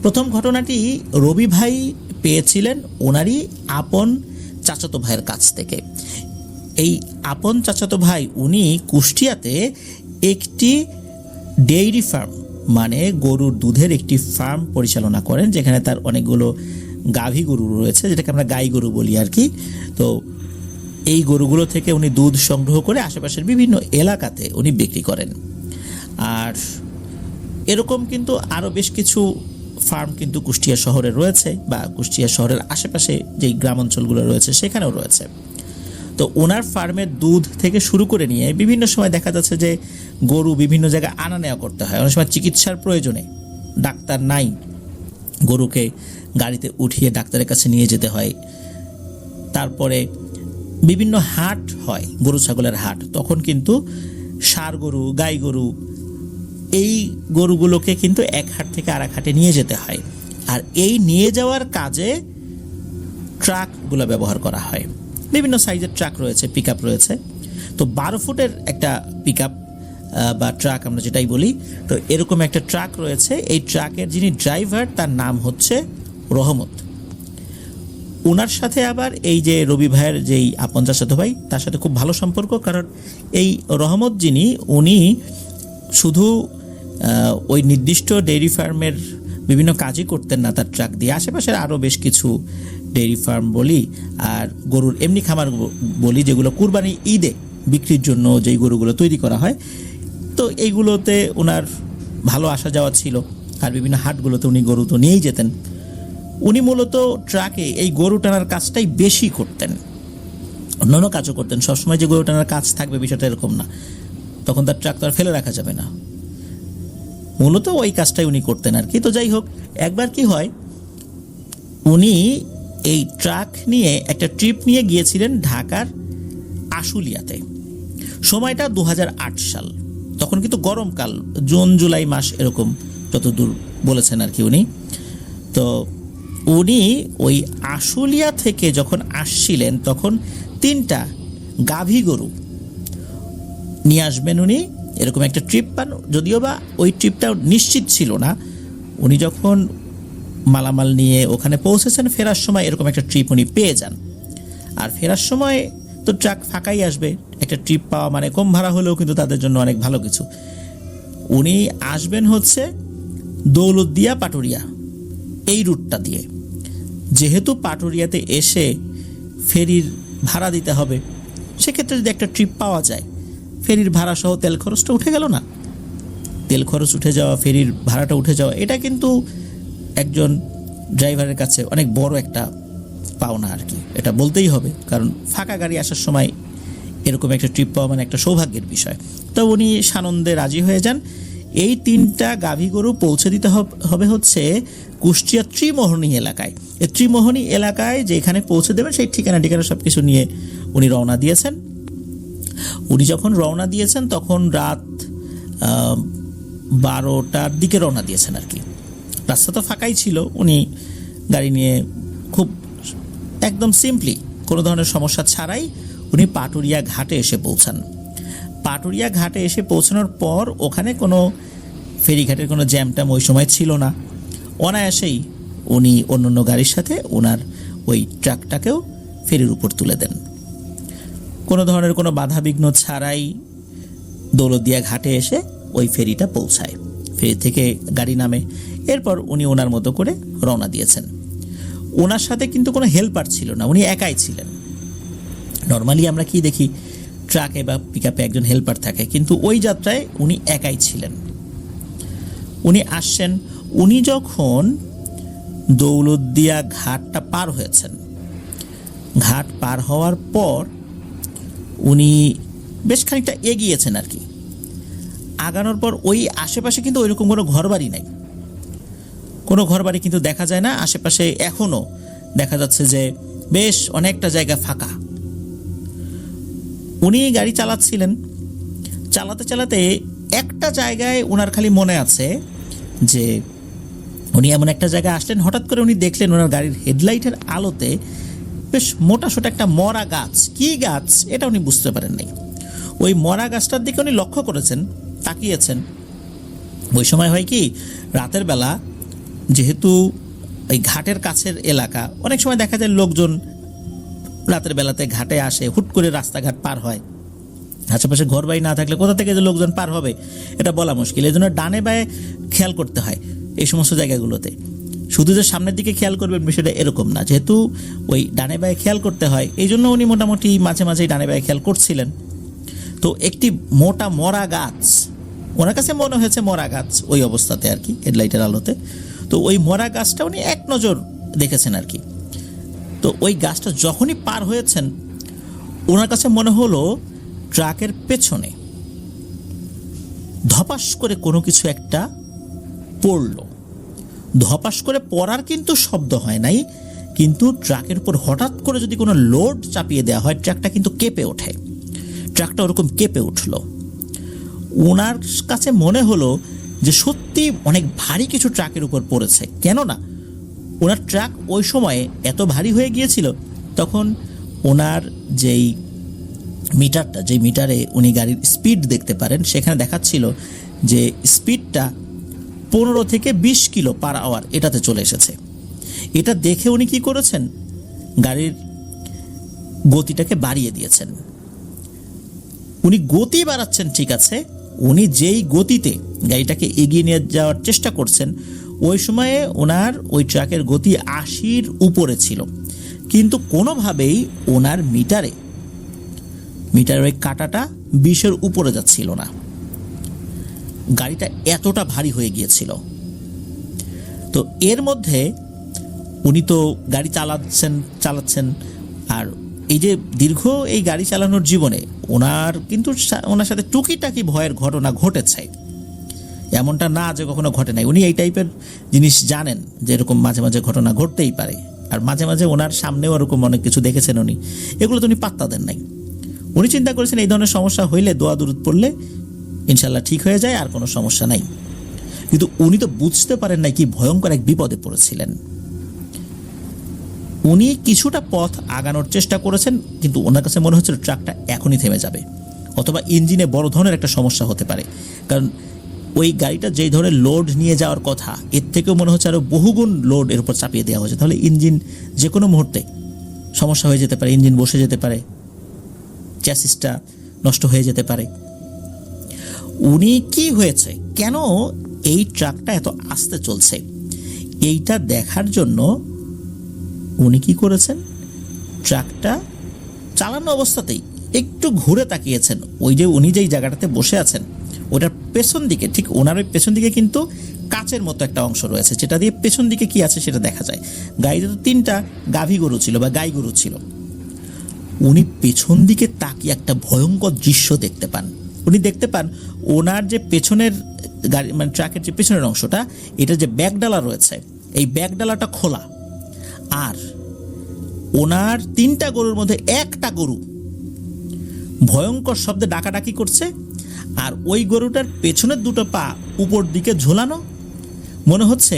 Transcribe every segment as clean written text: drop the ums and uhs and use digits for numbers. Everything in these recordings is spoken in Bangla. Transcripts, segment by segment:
প্রথম ঘটনাটি রবি ভাই পেয়েছিলেন ওনারই আপন চাচাতো ভাইয়ের কাছ থেকে। এই আপন চাচাতো ভাই উনি কুষ্টিয়াতে একটি ডেইরি ফার্ম মানে গরুর দুধের একটি ফার্ম পরিচালনা করেন, যেখানে তার অনেকগুলো গাভী গরু রয়েছে, যেটাকে আমরা গাই গরু বলি আর কি। তো এই গরুগুলো থেকে উনি দুধ সংগ্রহ করে আশেপাশের বিভিন্ন এলাকাতে উনি বিক্রি করেন। আর এরকম কিন্তু আরও বেশ কিছু ফার্ম কিন্তু কুষ্টিয়া শহরে রয়েছে, বা কুষ্টিয়া শহরের আশেপাশে যেই গ্রাম অঞ্চলগুলো রয়েছে সেখানেও রয়েছে। তো ওনার ফার্মের দুধ থেকে শুরু করে নিয়ে বিভিন্ন সময় দেখা যাচ্ছে যে গরু বিভিন্ন জায়গায় আনা নেওয়া করতে হয়। অনেক সময় চিকিৎসার প্রয়োজনে ডাক্তার নাই, গরুকে গাড়িতে উঠিয়ে ডাক্তারের কাছে নিয়ে যেতে হয়। তারপরে বিভিন্ন হাট হয়, গরু ছাগলের হাট, তখন কিন্তু ষাঁড় গরু, গাই গরু, এই গরুগুলোকে কিন্তু এক হাট থেকে আরেক হাটে নিয়ে যেতে হয়। আর এই নিয়ে যাওয়ার কাজে ট্রাকগুলো ব্যবহার করা হয়। বিভিন্ন সাইজের ট্রাক রয়েছে, পিক আপ রয়েছে। তো 12 ফুটের একটা পিক আপ বা ট্রাক আমরা যেটাই বলি, তো এরকম একটা ট্রাক রয়েছে। এই ট্রাকের যিনি ড্রাইভার তার নাম হচ্ছে রহমত। ওনার সাথে আবার এই যে রবি ভাইয়ের যেই আপন চাচাতো ভাই, তার সাথে খুব ভালো সম্পর্ক। কারণ এই রহমত যিনি, উনি শুধু ওই নির্দিষ্ট ডেইরি ফার্মের বিভিন্ন কাজই করতেন না তার ট্রাক দিয়ে, আশেপাশের আরও বেশ কিছু ডেইরি ফার্ম বলি আর গরুর এমনি খামার বলি, যেগুলো কুরবানি ঈদে বিক্রির জন্য যেই গরুগুলো তৈরি করা হয়, তো এইগুলোতে ওনার ভালো আসা যাওয়া ছিল। আর বিভিন্ন হাটগুলোতে উনি গরু তো নিয়েই যেতেন। উনি মূলত ট্রাকে এই গরু টানার কাজটাই বেশি করতেন, অন্যান্য কাজও করতেন। সবসময় যে গরু টানার কাজ থাকবে বিষয়টা এরকম না, তখন তার ট্রাক তো আর ফেলে রাখা যাবে না, মূলত ওই কাজটাই উনি করতেন আর কি। তো যাই হোক, একবার কি হয়, উনি এই ট্রাক নিয়ে একটা ট্রিপ নিয়ে গিয়েছিলেন ঢাকার আশুলিয়াতে। সময়টা 2008 সাল, তখন কিন্তু গরমকাল, জুন জুলাই মাস এরকম যতদূর বলেছেন আর কি উনি। তো উনি ওই আশুলিয়া থেকে যখন আসছিলেন তখন 3টা গাভী গরু নিয়ে আসবেন উনি, এরকম একটা ট্রিপ পান। যদিও বা ওই ট্রিপটাও নিশ্চিত ছিল না। উনি যখন মালামাল নিয়ে ওখানে পৌঁছেছেন, ফেরার সময় এরকম একটা ট্রিপ উনি পেয়ে যান। আর ফেরার সময় তো ট্রাক ফাঁকাই আসবে, একটা ট্রিপ পাওয়া মানে কম ভাড়া হলেও কিন্তু তাদের জন্য অনেক ভালো কিছু। উনি আসবেন হচ্ছে দৌলতদিয়া পাটুরিয়া এই রুটটা দিয়ে। যেহেতু পাটুরিয়াতে এসে ফেরির ভাড়া দিতে হবে, সেক্ষেত্রে যদি একটা ট্রিপ পাওয়া যায়, ফেরির ভাড়া সহ তেল খরচটা উঠে গেল না? তেল খরচ উঠে যাওয়া, ফেরির ভাড়াটা উঠে যাওয়া, এটা কিন্তু একজন ড্রাইভারের কাছে অনেক বড় একটা পাওনা আর কি, এটা বলতেই হবে। কারণ ফাঁকা গাড়ি আসার সময় এরকম একটা ট্রিপ পাওয়া মানে একটা সৌভাগ্যের বিষয়। তো উনি সানন্দে রাজি হয়ে যান। এই 3টা গাভী গরু পৌঁছে দিতে হবে হচ্ছে কুষ্টিয়া ত্রিমোহনী এলাকায়। এই ত্রিমোহনী এলাকায় যেখানে পৌঁছে দেবেন সেই ঠিকানা সব কিছু নিয়ে উনি রওনা দিয়েছেন। উনি যখন রওনা দিয়েছেন তখন রাত 12টার দিকে রওনা দিয়েছেন আর কি। রাস্তা তো ফাঁকাই ছিল। উনি গাড়ি নিয়ে খুব একদম সিম্পলি, কোনো ধরনের সমস্যা ছাড়াই উনি পাটুরিয়া ঘাটে এসে পৌঁছান। পাটুরিয়া ঘাটে এসে পৌঁছানোর পর ওখানে কোনো ফেরিঘাটের কোনো জ্যামট্যাম ওই সময় ছিল না। অনায়াসেই উনি অন্যান্য গাড়ির সাথে ওনার ওই ট্রাকটাকেও ফেরির উপর তুলে দেন। কোনো ধরনের কোনো বাধাবিঘ্ন ছাড়াই দৌলতদিয়া ঘাটে এসে ওই ফেরিটা পৌঁছায়। ফেরি থেকে গাড়ি নামে, এরপর উনি ওনার মতো করে রওনা দিয়েছেন। ওনার সাথে কিন্তু কোনো হেল্পার ছিল না, উনি একাই ছিলেন। নর্মালি আমরা কি দেখি, ট্রাকে বা পিকআপে একজন হেল্পার থাকে, কিন্তু ওই যাত্রায় উনি একাই ছিলেন। উনি আসছেন, উনি যখন দৌলতদিয়া ঘাটটা পার হয়েছেন, ঘাট পার হওয়ার পর উনি বেশ খানিকটা এগিয়েছেন আর কি। আগানোর পর ওই আশেপাশে কিন্তু ওইরকম কোনো ঘরবাড়ি নাই, কোনো ঘরবাড়ি কিন্তু দেখা যায় না আশেপাশে। এখনও দেখা যাচ্ছে যে বেশ অনেকটা জায়গা ফাঁকা। উনি গাড়ি চালাচ্ছিলেন, চালাতে চালাতে একটা জায়গায় ওনার খালি মনে আছে যে উনি এমন একটা জায়গায় আসলেন, হঠাৎ করে উনি দেখলেন ওনার গাড়ির হেডলাইটের আলোতে বেশ মোটাসোটা একটা মরা গাছ। কি গাছ এটা উনি বুঝতে পারেন নাই। ওই মরা গাছটার দিকে উনি লক্ষ্য করেছেন, তাকিয়েছেন। ওই সময় হয় কি, রাতের বেলা যেহেতু এই ঘাটের কাছের এলাকা, অনেক সময় দেখা যায় লোকজন রাতের বেলাতে ঘাটে আসে, হুট করে রাস্তাঘাট পার হয়, আশেপাশে ঘর বাড়ি না থাকলে কোথা থেকে যে লোকজন পার হবে এটা বলা মুশকিল। এই জন্য ডানে বায়ে খেয়াল করতে হয় এই সমস্ত জায়গাগুলোতে। শুধু যে সামনের দিকে খেয়াল করবেন বিষয়টা এরকম না, যেহেতু ওই ডানে বায়ে খেয়াল করতে হয় এই জন্য উনি মোটামুটি মাঝে মাঝেই ডানে বায়ে খেয়াল করছিলেন। তো একটি মোটা মরা গাছ, ওনার কাছে মনে হয়েছে মরা গাছ ওই অবস্থাতে আর কি, হেডলাইটের আলোতে। তো ওই মরা গাছটা উনি এক নজর দেখেছেন আর কি। তো ওই গাছটা যখনই পার হয়েছেন ওনার কাছে মনে হলো ট্রাকের পেছনে ধপাস করে কোনো কিছু একটা পড়ল। ধপাস করে পড়ার কিন্তু শব্দ হয় নাই, কিন্তু ট্রাকের উপর হঠাৎ করে যদি কোনো লোড চাপিয়ে দেওয়া হয় ট্রাকটা কিন্তু কেঁপে ওঠে। ট্রাকটা ওরকম কেঁপে উঠল। ওনার কাছে মনে হলো যে সত্যি অনেক ভারী কিছু ট্রাকের উপর পড়েছে, কেননা ওনার ট্রাক ওই সময়ে এত ভারী হয়ে গিয়েছিল তখন ওনার যেই মিটারটা, যে মিটারে উনি গাড়ির স্পিড দেখতে পারেন সেখানে দেখাচ্ছিল যে স্পিডটা 15 থেকে 20 কিলো পার আওয়ার এটাতে চলে এসেছে। এটা দেখে উনি কি করেছেন, গাড়ির গতিটাকে বাড়িয়ে দিয়েছেন। উনি গতি বাড়াচ্ছেন ঠিক আছে, উনি যেই গতিতে গাড়িটাকে এগিয়ে নিয়ে যাওয়ার চেষ্টা করছেন ওই সময়ে ওনার ওই ট্রাকের গতি 80-র উপরে ছিল, কিন্তু কোনোভাবেই ওনার মিটারের ওই কাঁটাটা 20-এর উপরে যাচ্ছিল না। গাড়িটা এতটা ভারী হয়ে গিয়েছিল। তো এর মধ্যে উনি তো গাড়ি চালাচ্ছেন আর এই যে দীর্ঘ এই গাড়ি চালানোর জীবনে ওনার সাথে টুকিটাকি ভয়ের ঘটনা ঘটেছে, এমনটা না যে কখনো ঘটে নাই। উনি এই টাইপের জিনিস জানেন যে এরকম মাঝে মাঝে ঘটনা ঘটতেই পারে, আর মাঝে মাঝে ওনার সামনেও এরকম অনেক কিছু দেখেছেন উনি, এগুলো তো উনি পাত্তা দেন নাই। উনি চিন্তা করেছেন এই ধরনের সমস্যা হইলে দোয়া দুরুদ পড়লে ইনশাল্লাহ ঠিক হয়ে যায়, আর কোনো সমস্যা নাই। কিন্তু উনি তো বুঝতে পারেন নাই কি ভয়ঙ্কর এক বিপদে পড়েছিলেন। উনি কিছুটা পথ আগানোর চেষ্টা করেছেন, কিন্তু ওনার কাছে মনে হচ্ছিল ট্রাকটা এখনই থেমে যাবে, অথবা ইঞ্জিনে বড় ধরনের একটা সমস্যা হতে পারে। কারণ ওই গাড়িটা যেই ধরনের লোড নিয়ে যাওয়ার কথা এর থেকেও মনে হচ্ছে আরও বহুগুণ লোড এর উপর চাপিয়ে দেওয়া হয়েছে, তাহলে ইঞ্জিন যে কোনো মুহূর্তে সমস্যা হয়ে যেতে পারে, ইঞ্জিন বসে যেতে পারে, চ্যাসিসটা নষ্ট হয়ে যেতে পারে। উনি কি হয়েছে, কেন এই ট্রাকটা এত আস্তে চলছে, এইটা দেখার জন্য উনি কি করেছেন, ট্রাকটা চালানো অবস্থাতেই একটু ঘুরে তাকিয়েছেন। ওই যে উনি যেই জায়গাটাতে বসে আছেন ওটার পেছন দিকে, ঠিক ওনার ওই পেছন দিকে কিন্তু কাচের মতো একটা অংশ রয়েছে, যেটা দিয়ে পেছন দিকে কি আছে সেটা দেখা যায়। গাড়িতে তো 3টা গাভী গরু ছিল বা গাই গরু ছিল। উনি পেছন দিকে তাকিয়ে একটা ভয়ঙ্কর দৃশ্য দেখতে পান। উনি দেখতে পান ওনার যে পেছনের গাড়ি মানে ট্রাকের যে পেছনের অংশটা, এটা যে ব্যাকডালা রয়েছে এই ব্যাকডালাটা খোলা, আর ওনার 3টা গরুর মধ্যে একটা গরু ভয়ঙ্কর শব্দে ডাকাডাকি করছে, আর ওই গরুটার পেছনের 2টো পা উপর দিকে ঝোলানো। মনে হচ্ছে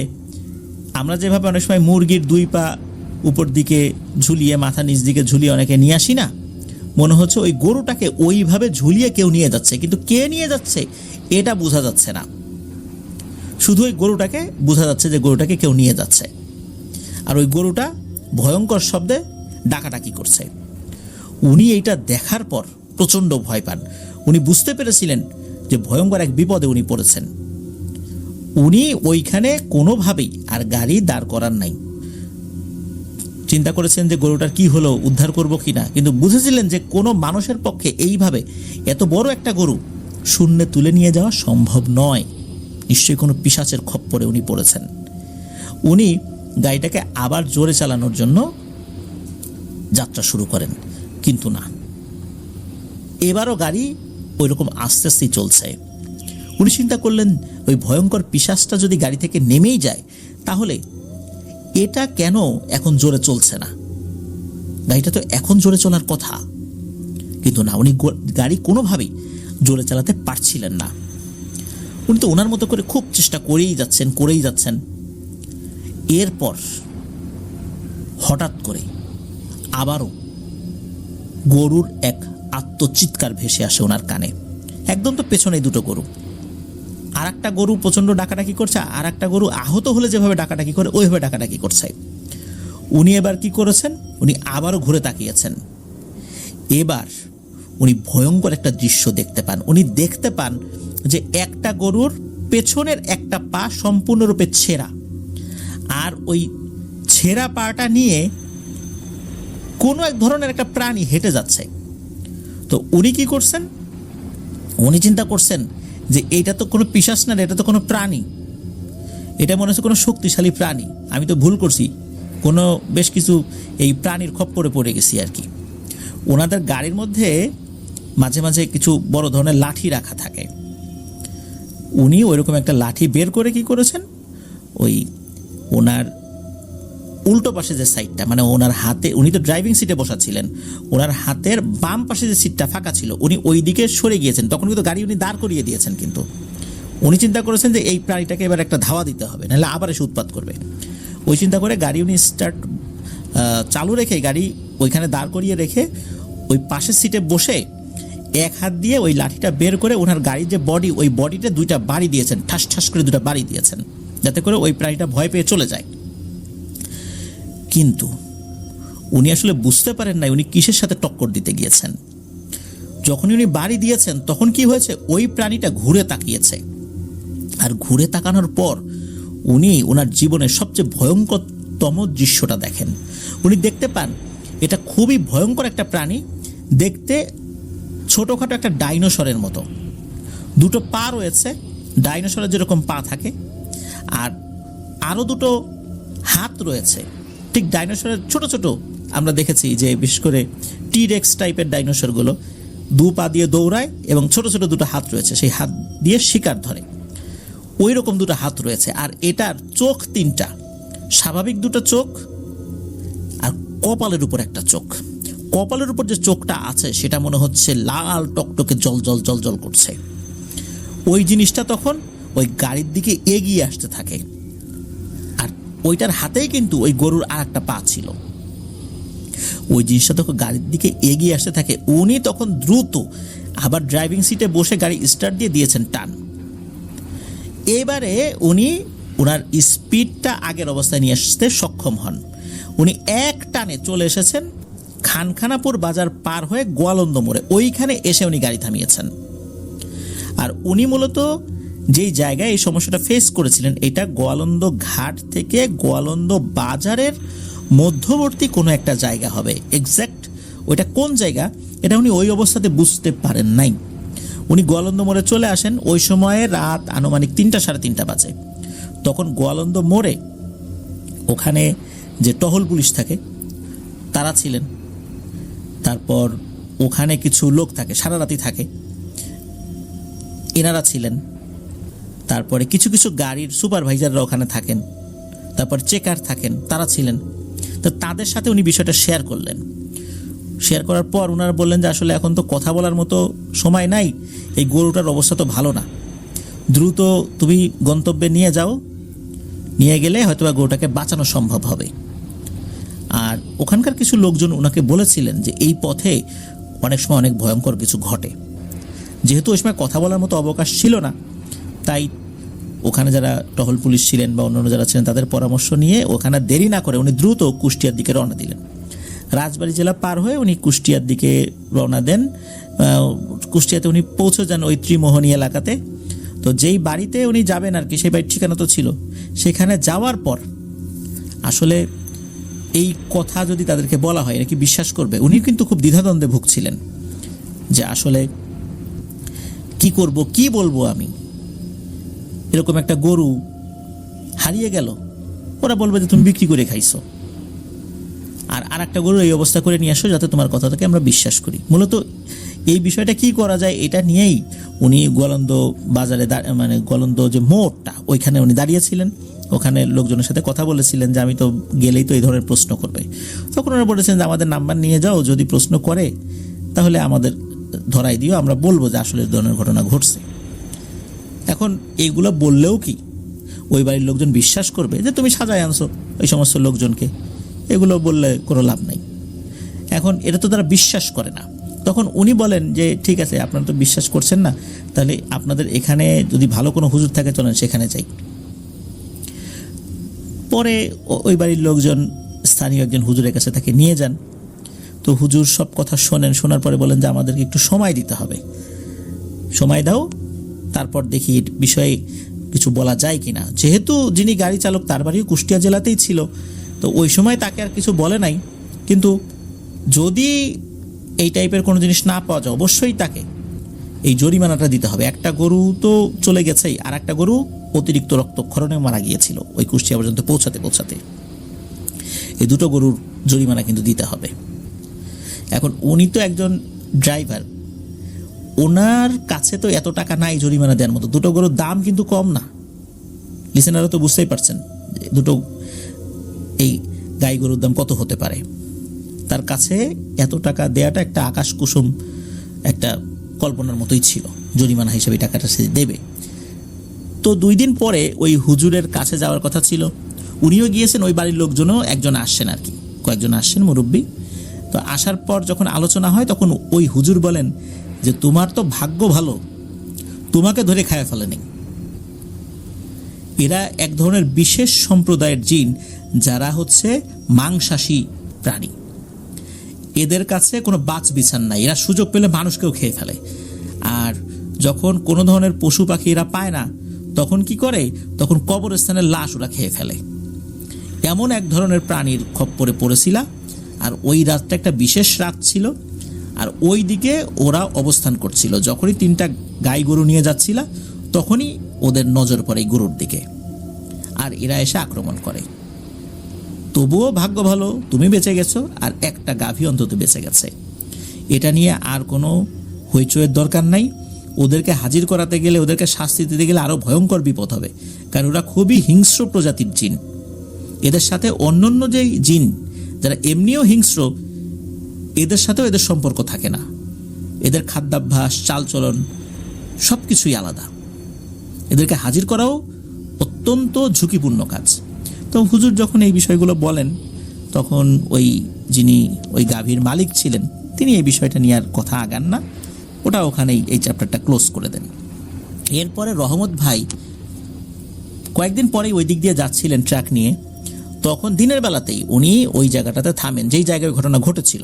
আমরা যেভাবে অনেক সময় মুরগির 2 পা উপর দিকে ঝুলিয়ে মাথা নিচ দিকে ঝুলিয়ে অনেকে নিয়ে আসি না, মনে হচ্ছে ওই গরুটাকে ওইভাবে ঝুলিয়ে কেউ নিয়ে যাচ্ছে, কিন্তু কে নিয়ে যাচ্ছে এটা বোঝা যাচ্ছে না, শুধু ওই গরুটাকে বোঝা যাচ্ছে যে গরুটাকে কেউ নিয়ে যাচ্ছে, আর ওই গরুটা ভয়ঙ্কর শব্দে ডাকাডাকি করছে। উনি এইটা দেখার পর প্রচণ্ড ভয় পান। উনি বুঝতে পেরেছিলেন যে ভয়ঙ্কর এক বিপদে উনি পড়েছেন। উনি ওইখানে কোনোভাবেই আর গাড়ি দাঁড় করার নাই। চিন্তা করেছেন যে গরুটার কি হলো, উদ্ধার করব কিনা, কিন্তু বুঝেছিলেন যে কোনো মানুষের পক্ষে এইভাবে এত বড় একটা গরু শূন্যে তুলে নিয়ে যাওয়া সম্ভব নয়। নিশ্চয়ই কোনো পিশাচের খপ্পরে উনি পড়েছেন। উনি গাড়িটাকে আবার জোরে চালানোর জন্য যাত্রা শুরু করেন, কিন্তু না, এবারও গাড়ি ওই রকম আস্তে আস্তেই চলছে। উনি চিন্তা করলেন ওই ভয়ঙ্কর পিশাচটা যদি গাড়ি থেকে নেমেই যায় তাহলে এটা কেন এখন জোরে চলছে না, গাড়িটা তো এখন জোরে চলার কথা। কিন্তু না, উনি গাড়ি কোনোভাবেই জোরে চালাতে পারছিলেন না। উনি তো ওনার মতো করে খুব চেষ্টা করেই যাচ্ছেন। এরপর হঠাৎ করে আবারও গরুর এক আত্মচিৎকার ভেসে আসে ওনার কানে। একদম তো পেছনে 2টো গরু, আর একটা গরু প্রচণ্ড ডাকাডাকি করছে, আর একটা গরু আহত হলে যেভাবে ডাকাডাকি করে ওইভাবে ডাকাডাকি করছে। উনি এবার কি করেছেন, উনি আবারও ঘুরে তাকিয়েছেন। এবার উনি ভয়ঙ্কর একটা দৃশ্য দেখতে পান। উনি দেখতে পান যে একটা গরুর পেছনের একটা পা সম্পূর্ণরূপে ছেঁড়া, আর ওই ছেঁড়া পাটা নিয়ে কোনো এক ধরনের একটা প্রাণী হেঁটে যাচ্ছে। তো উনি কি করছেন, উনি চিন্তা করছেন যে এটা তো কোনো পিশাচ না, এটা তো কোনো প্রাণী, এটা মনে হচ্ছে কোনো শক্তিশালী প্রাণী, আমি তো ভুল করছি, কোনো বেশ কিছু এই প্রাণীর খপ্পরে পড়ে গেছি আর কি। ওনাদের গাড়ির মধ্যে মাঝে মাঝে কিছু বড় ধরনের লাঠি রাখা থাকে। উনি ওইরকম একটা লাঠি বের করে কি করেছেন, ওই ওনার উল্টো পাশে যে সাইডটা, মানে ওনার হাতে, উনি তো ড্রাইভিং সিটে বসা ছিলেন, ওনার হাতের বাম পাশে যে সিটটা ফাঁকা ছিল উনি ওই দিকে সরে গিয়েছেন। তখন কিন্তু গাড়ি উনি দাঁড় করিয়ে দিয়েছেন, কিন্তু উনি চিন্তা করেছেন যে এই প্রাণীটাকে এবার একটা ধাওয়া দিতে হবে, নাহলে আবার এসে উৎপাত করবে। ওই চিন্তা করে গাড়ি উনি চালু রেখে গাড়ি ওইখানে দাঁড় করিয়ে রেখে ওই পাশের সিটে বসে এক হাত দিয়ে ওই লাঠিটা বের করে ওনার গাড়ির যে বডি, ওই বডিতে দুইটা বাড়ি দিয়েছেন, ঠাস ঠাস করে দুটা বাড়ি দিয়েছেন, যাতে করে ওই প্রাণীটা ভয় পেয়ে চলে যায়। কিন্তু উনি আসলে বুঝতে পারেন না উনি কিসের সাথে টক্কর দিতে গিয়েছেন। যখন উনি বাড়ি দিয়েছেন তখন কি হয়েছে, ওই প্রাণীটা ঘুরে তাকিয়েছে, আর ঘুরে তাকানোর পর উনি ওনার জীবনের সবচেয়ে ভয়ঙ্করতম দৃশ্যটা দেখেন। উনি দেখতে পান এটা খুবই ভয়ঙ্কর একটা প্রাণী, দেখতে ছোটোখাটো একটা ডাইনোসরের মতো, দুটো পা রয়েছে, ডাইনোসরের যেরকম পা থাকে, আর আরও দুটো হাত রয়েছে, ঠিক ডাইনোসরের ছোট ছোট আমরা দেখেছি যে বিশেষ করে টি-রেক্স টাইপের ডাইনোসরগুলো দু পা দিয়ে দৌড়ায় এবং ছোট ছোট দুটো হাত রয়েছে, সেই হাত দিয়ে শিকার ধরে, ওই রকম দুটো হাত রয়েছে। আর এটার চোখ তিনটা, স্বাভাবিক দুটো চোখ আর কপালের উপর একটা চোখ। কপালের উপর যে চোখটা আছে সেটা মনে হচ্ছে লাল টকটকে জল জল জল জল করছে। ওই জিনিসটা তখন ওই গাড়ির দিকে এগিয়ে আসতে থাকে, আর ওইটার হাতেই কিন্তু ওই গরুর আর একটা পা ছিল। ওই জিনিসটা তখন গাড়ির দিকে এগিয়ে আসতে থাকে। উনি তখন দ্রুত আবার ড্রাইভিং সিটে বসে গাড়ি স্টার্ট দিয়ে দিয়েছেন টান। এবারে উনি ওনার স্পিডটা আগের অবস্থায় নিয়ে আসতে সক্ষম হন। উনি এক টানে চলে এসেছেন খানখানাপুর বাজার পার হয়ে গোয়ালন্দ মোড়ে, ওইখানে এসে উনি গাড়ি থামিয়েছেন। আর উনি মূলত যেই জায়গায় এই সমস্যাটা ফেস করেছিলেন, এটা গোয়ালন্দ ঘাট থেকে গোয়ালন্দ বাজারের মধ্যবর্তী কোনো একটা জায়গা হবে। এক্স্যাক্ট ওইটা কোন জায়গা এটা উনি ওই অবস্থাতে বুঝতে পারেন নাই। উনি গোয়ালন্দ মোড়ে চলে আসেন, ওই সময়ে রাত আনুমানিক 3টা সাড়ে 3টা বাজে। তখন গোয়ালন্দ মোড়ে ওখানে যে টহল পুলিশ থাকে তারা ছিলেন, তারপর ওখানে কিছু লোক থাকে সারা রাতি থাকে, এনারা ছিলেন, তারপরে কিছু কিছু গাড়ির সুপারভাইজাররা ওখানে থাকেন, তারপর চেকার থাকেন, তারা ছিলেন। তো তাদের সাথে উনি বিষয়টা শেয়ার করলেন। শেয়ার করার পর ওনারা বললেন যে আসলে এখন তো কথা বলার মতো সময় নাই, এই গরুটার অবস্থা তো ভালো না, দ্রুত তুমি গন্তব্যে নিয়ে যাও, নিয়ে গেলে হয়তো গরুটাকে বাঁচানো সম্ভব হবে। আর ওখানকার কিছু লোকজন ওনাকে বলেছিলেন যে এই পথে অনেক সময় অনেক ভয়ঙ্কর কিছু ঘটে। যেহেতু ওই সময় কথা বলার মতো অবকাশ ছিল না, তাই ওখানে যারা টহল পুলিশ ছিলেন বা অন্যান্য যারা ছিলেন তাদের পরামর্শ নিয়ে ওখানে দেরি না করে উনি দ্রুত কুষ্টিয়ার দিকে রওনা দিলেন। রাজবাড়ী জেলা পার হয়ে উনি কুষ্টিয়ার দিকে রওনা দেন। কুষ্টিয়াতে উনি পৌঁছে যান ওই ত্রিমোহনী এলাকাতে। তো যেই বাড়িতে উনি যাবেন আর কি, সেই বাড়ির ঠিকানা তো ছিল। সেখানে যাওয়ার পর আসলে এই কথা যদি তাদেরকে বলা হয় নাকি বিশ্বাস করবে, উনি কিন্তু খুব দ্বিধাদ্বন্দ্বে ভুগছিলেন যে আসলে কি করব, কি বলবো আমি, এরকম একটা গরু হারিয়ে গেল, ওরা বলবে যে তুমি বিক্রি করে খাইছো, আর একটা গরু এই অবস্থা করে নিয়ে আসো যাতে তোমার কথাটাকে আমরা বিশ্বাস করি। মূলত এই বিষয়টা কি করা যায় এটা নিয়েই উনি গোয়ালন্দ বাজারে মানে গোয়ালন্দ যে মোড়টা ওইখানে উনি দাঁড়িয়েছিলেন। ওখানে লোকজনের সাথে কথা বলেছিলেন যে আমি তো গেলেই তো এই ধরনের প্রশ্ন করবে। তখন ওরা বলেছেন যে আমাদের নাম্বার নিয়ে যাও, যদি প্রশ্ন করে তাহলে আমাদের ধরাই দিও, আমরা বলবো যে আসলে এই ধরনের ঘটনা ঘটছে। এখন এইগুলো বললেও কি ওই বাড়ির লোকজন বিশ্বাস করবে যে তুমি সাজায় আনছো ওই সমস্ত লোকজনকে? এগুলো বললে কোনো লাভ নাই। এখন এটা তো তারা বিশ্বাস করে না। তখন উনি বলেন যে ঠিক আছে, আপনারা তো বিশ্বাস করছেন না, তাহলে আপনাদের এখানে যদি ভালো কোনো হুজুর থাকে চলেন সেখানে যাই। পরে ওই বাড়ির লোকজন স্থানীয় একজন হুজুরের কাছে তাকে নিয়ে যান। তো হুজুর সব কথা শোনেন, শোনার পরে বলেন যে আমাদেরকে একটু সময় দিতে হবে, সময় দাও, তারপর দেখি বিষয়ে কিছু বলা যায় কিনা। যেহেতু যিনি গাড়ি চালক তার বাড়িও কুষ্টিয়া জেলাতেই ছিল, তো ওই সময় তাকে আর কিছু বলে নাই, কিন্তু যদি এই টাইপের কোনো জিনিস না পাওয়া যায় অবশ্যই তাকে এই জরিমানাটা দিতে হবে। একটা গরু তো চলে গেছেই, আর একটা গরু অতিরিক্ত রক্তক্ষরণে মারা গিয়েছিল ওই কুষ্টিয়া পর্যন্ত পৌঁছাতে। এই দুটো গরুর জরিমানা কিন্তু দিতে হবে। এখন উনি তো একজন ড্রাইভার, ওনার কাছে তো এত টাকা নাই জরিমানা দেওয়ার মতো। দুটো গরুর দাম কিন্তু কম না, লিসেনাররা তো বুঝতেই পারছেন দুটো এই গাই গরুর দাম কত হতে পারে। তার কাছে এত টাকা দেওয়াটা একটা আকাশ কুসুম, একটা কল্পনার মতোই ছিল। জরিমানা হিসেবে টাকাটা সে দেবে। তো 2 দিন পরে ওই হুজুরের কাছে যাওয়ার কথা ছিল, উনিও গিয়েছেন, ওই বাড়ির লোকজনও একজন আসছেন আর কি, কয়েকজন আসছেন মুরব্বী। তো আসার পর যখন আলোচনা হয় তখন ওই হুজুর বলেন যে তোমার তো ভাগ্য ভালো, তোমাকে ধরে খায় ফেলেনি। এরা এক ধরনের বিশেষ সম্প্রদায়ের জিন, যারা হচ্ছে মাংসাশী প্রাণী। এদের কাছে কোনো বাছ বিচার নাই, এরা সুযোগ পেলে মানুষকেও খেয়ে ফেলে। আর যখন কোনো ধরনের পশু পাখি এরা পায় না, তখন কি করে, তখন কবরস্থানের লাশ ওরা খেয়ে ফেলে। এমন এক ধরনের প্রাণীর খপ্পরে পড়েছিল। আর ওই রাতটা একটা বিশেষ রাত ছিল, আর ওই দিকে ওরা অবস্থান করছিল। যখনই 3টা গাই গরু নিয়ে যাচ্ছিল তখনই ওদের নজর পড়ে গরুর দিকে, আর এরা এসে আক্রমণ করে। তবুও ভাগ্য ভালো, তুমি বেঁচে গেছো, আর একটা গাভী অন্তত বেঁচে গেছে। এটা নিয়ে আর কোনো হইচয়ের দরকার নাই। ওদেরকে হাজির করাতে গেলে, ওদেরকে শাস্তি দিতে গেলে আরও ভয়ঙ্কর বিপদ হবে, কারণ ওরা খুবই হিংস্র প্রজাতির জিন। এদের সাথে অন্যান্য যে জিন যারা এমনিও হিংস্র, এদের সাথেও এদের সম্পর্ক থাকে না। এদের খাদ্যাভ্যাস, চালচলন সব কিছুই আলাদা। এদেরকে হাজির করাও অত্যন্ত ঝুঁকিপূর্ণ কাজ। তো হুজুর যখন এই বিষয়গুলো বলেন, তখন যিনি ওই গাভীর মালিক ছিলেন তিনি এই বিষয়টা নিয়ে আর কথা আগান না, ওটা ওখানেই এই চ্যাপ্টারটা ক্লোজ করে দেন। এরপরে রহমত ভাই কয়েকদিন পরেই ওই দিক দিয়ে যাচ্ছিলেন ট্রাক নিয়ে। তখন দিনের বেলাতেই উনি ওই জায়গাটাতে থামেন, যেই জায়গায় ঘটনা ঘটেছিল।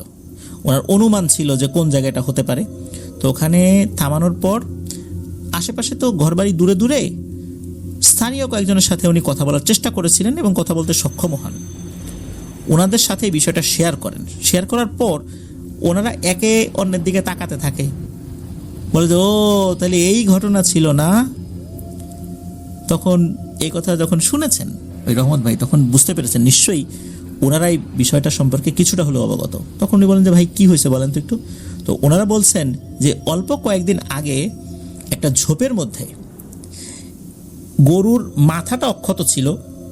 ওনার অনুমান ছিল যে কোন জায়গাটা হতে পারে। তো ওখানে থামানোর পর আশেপাশে তো ঘরবাড়ি দূরে দূরে, স্থানীয় কয়েকজনের সাথে উনি কথা বলার চেষ্টা করেছিলেন এবং কথা বলতে সক্ষম হন। ওনাদের সাথে এই বিষয়টা শেয়ার করেন। শেয়ার করার পর ওনারা একে অন্যের দিকে তাকাতে থাকে, বলে যে ও তাহলে এই ঘটনা ছিল না। তখন এই কথা যখন শুনেছেন ওই রহমত ভাই, তখন বুঝতে পেরেছেন নিশ্চয়ই ওনারা এই বিষয়টা সম্পর্কে কিছুটা হলেও অবগত। তখন উনি বলেন যে ভাই কি হয়েছে বলেন তো একটু। তো ওনারা বলছেন যে অল্প কয়েকদিন আগে একটা ঝোপের মধ্যে গরুর মাথাটা অক্ষত ছিল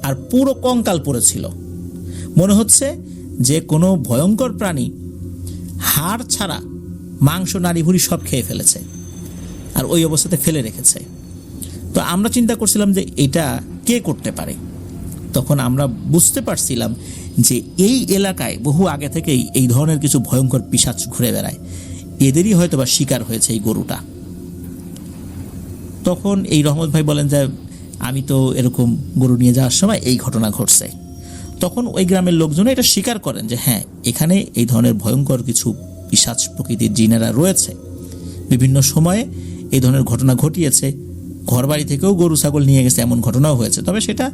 আর পুরো কঙ্কাল পড়েছিল। মনে হচ্ছে যে কোনো ভয়ঙ্কর প্রাণী হাড় ছাড়া মাংস, নাড়িভুড়ি সব খেয়ে ফেলেছে আর ওই অবস্থাতে ফেলে রেখেছে। তো আমরা চিন্তা করছিলাম যে এটা কে করতে পারে। তখন আমরা বুঝতে পারছিলাম যে এই এলাকায় বহু আগে থেকেই এই ধরনের কিছু ভয়ঙ্কর পিশাচ ঘুরে বেড়ায়, এদেরই হয়তো বা শিকার হয়েছে এই গরুটা। তখন এই রহমত ভাই বলেন যে আমি তো এরকম গরু নিয়ে যাওয়ার সময় এই ঘটনা ঘটছে। তখন ওই গ্রামের লোকজন এটা স্বীকার করেন যে হ্যাঁ, এখানে এই ধরনের ভয়ঙ্কর কিছু পিশাচ প্রকৃতির জিনেরা রয়েছে। বিভিন্ন সময়ে এই ধরনের ঘটনা ঘটিয়েছে, ঘরবাড়ি থেকেও গরু ছাগল নিয়ে গেছে, এমন ঘটনাও হয়েছে। তবে সেটা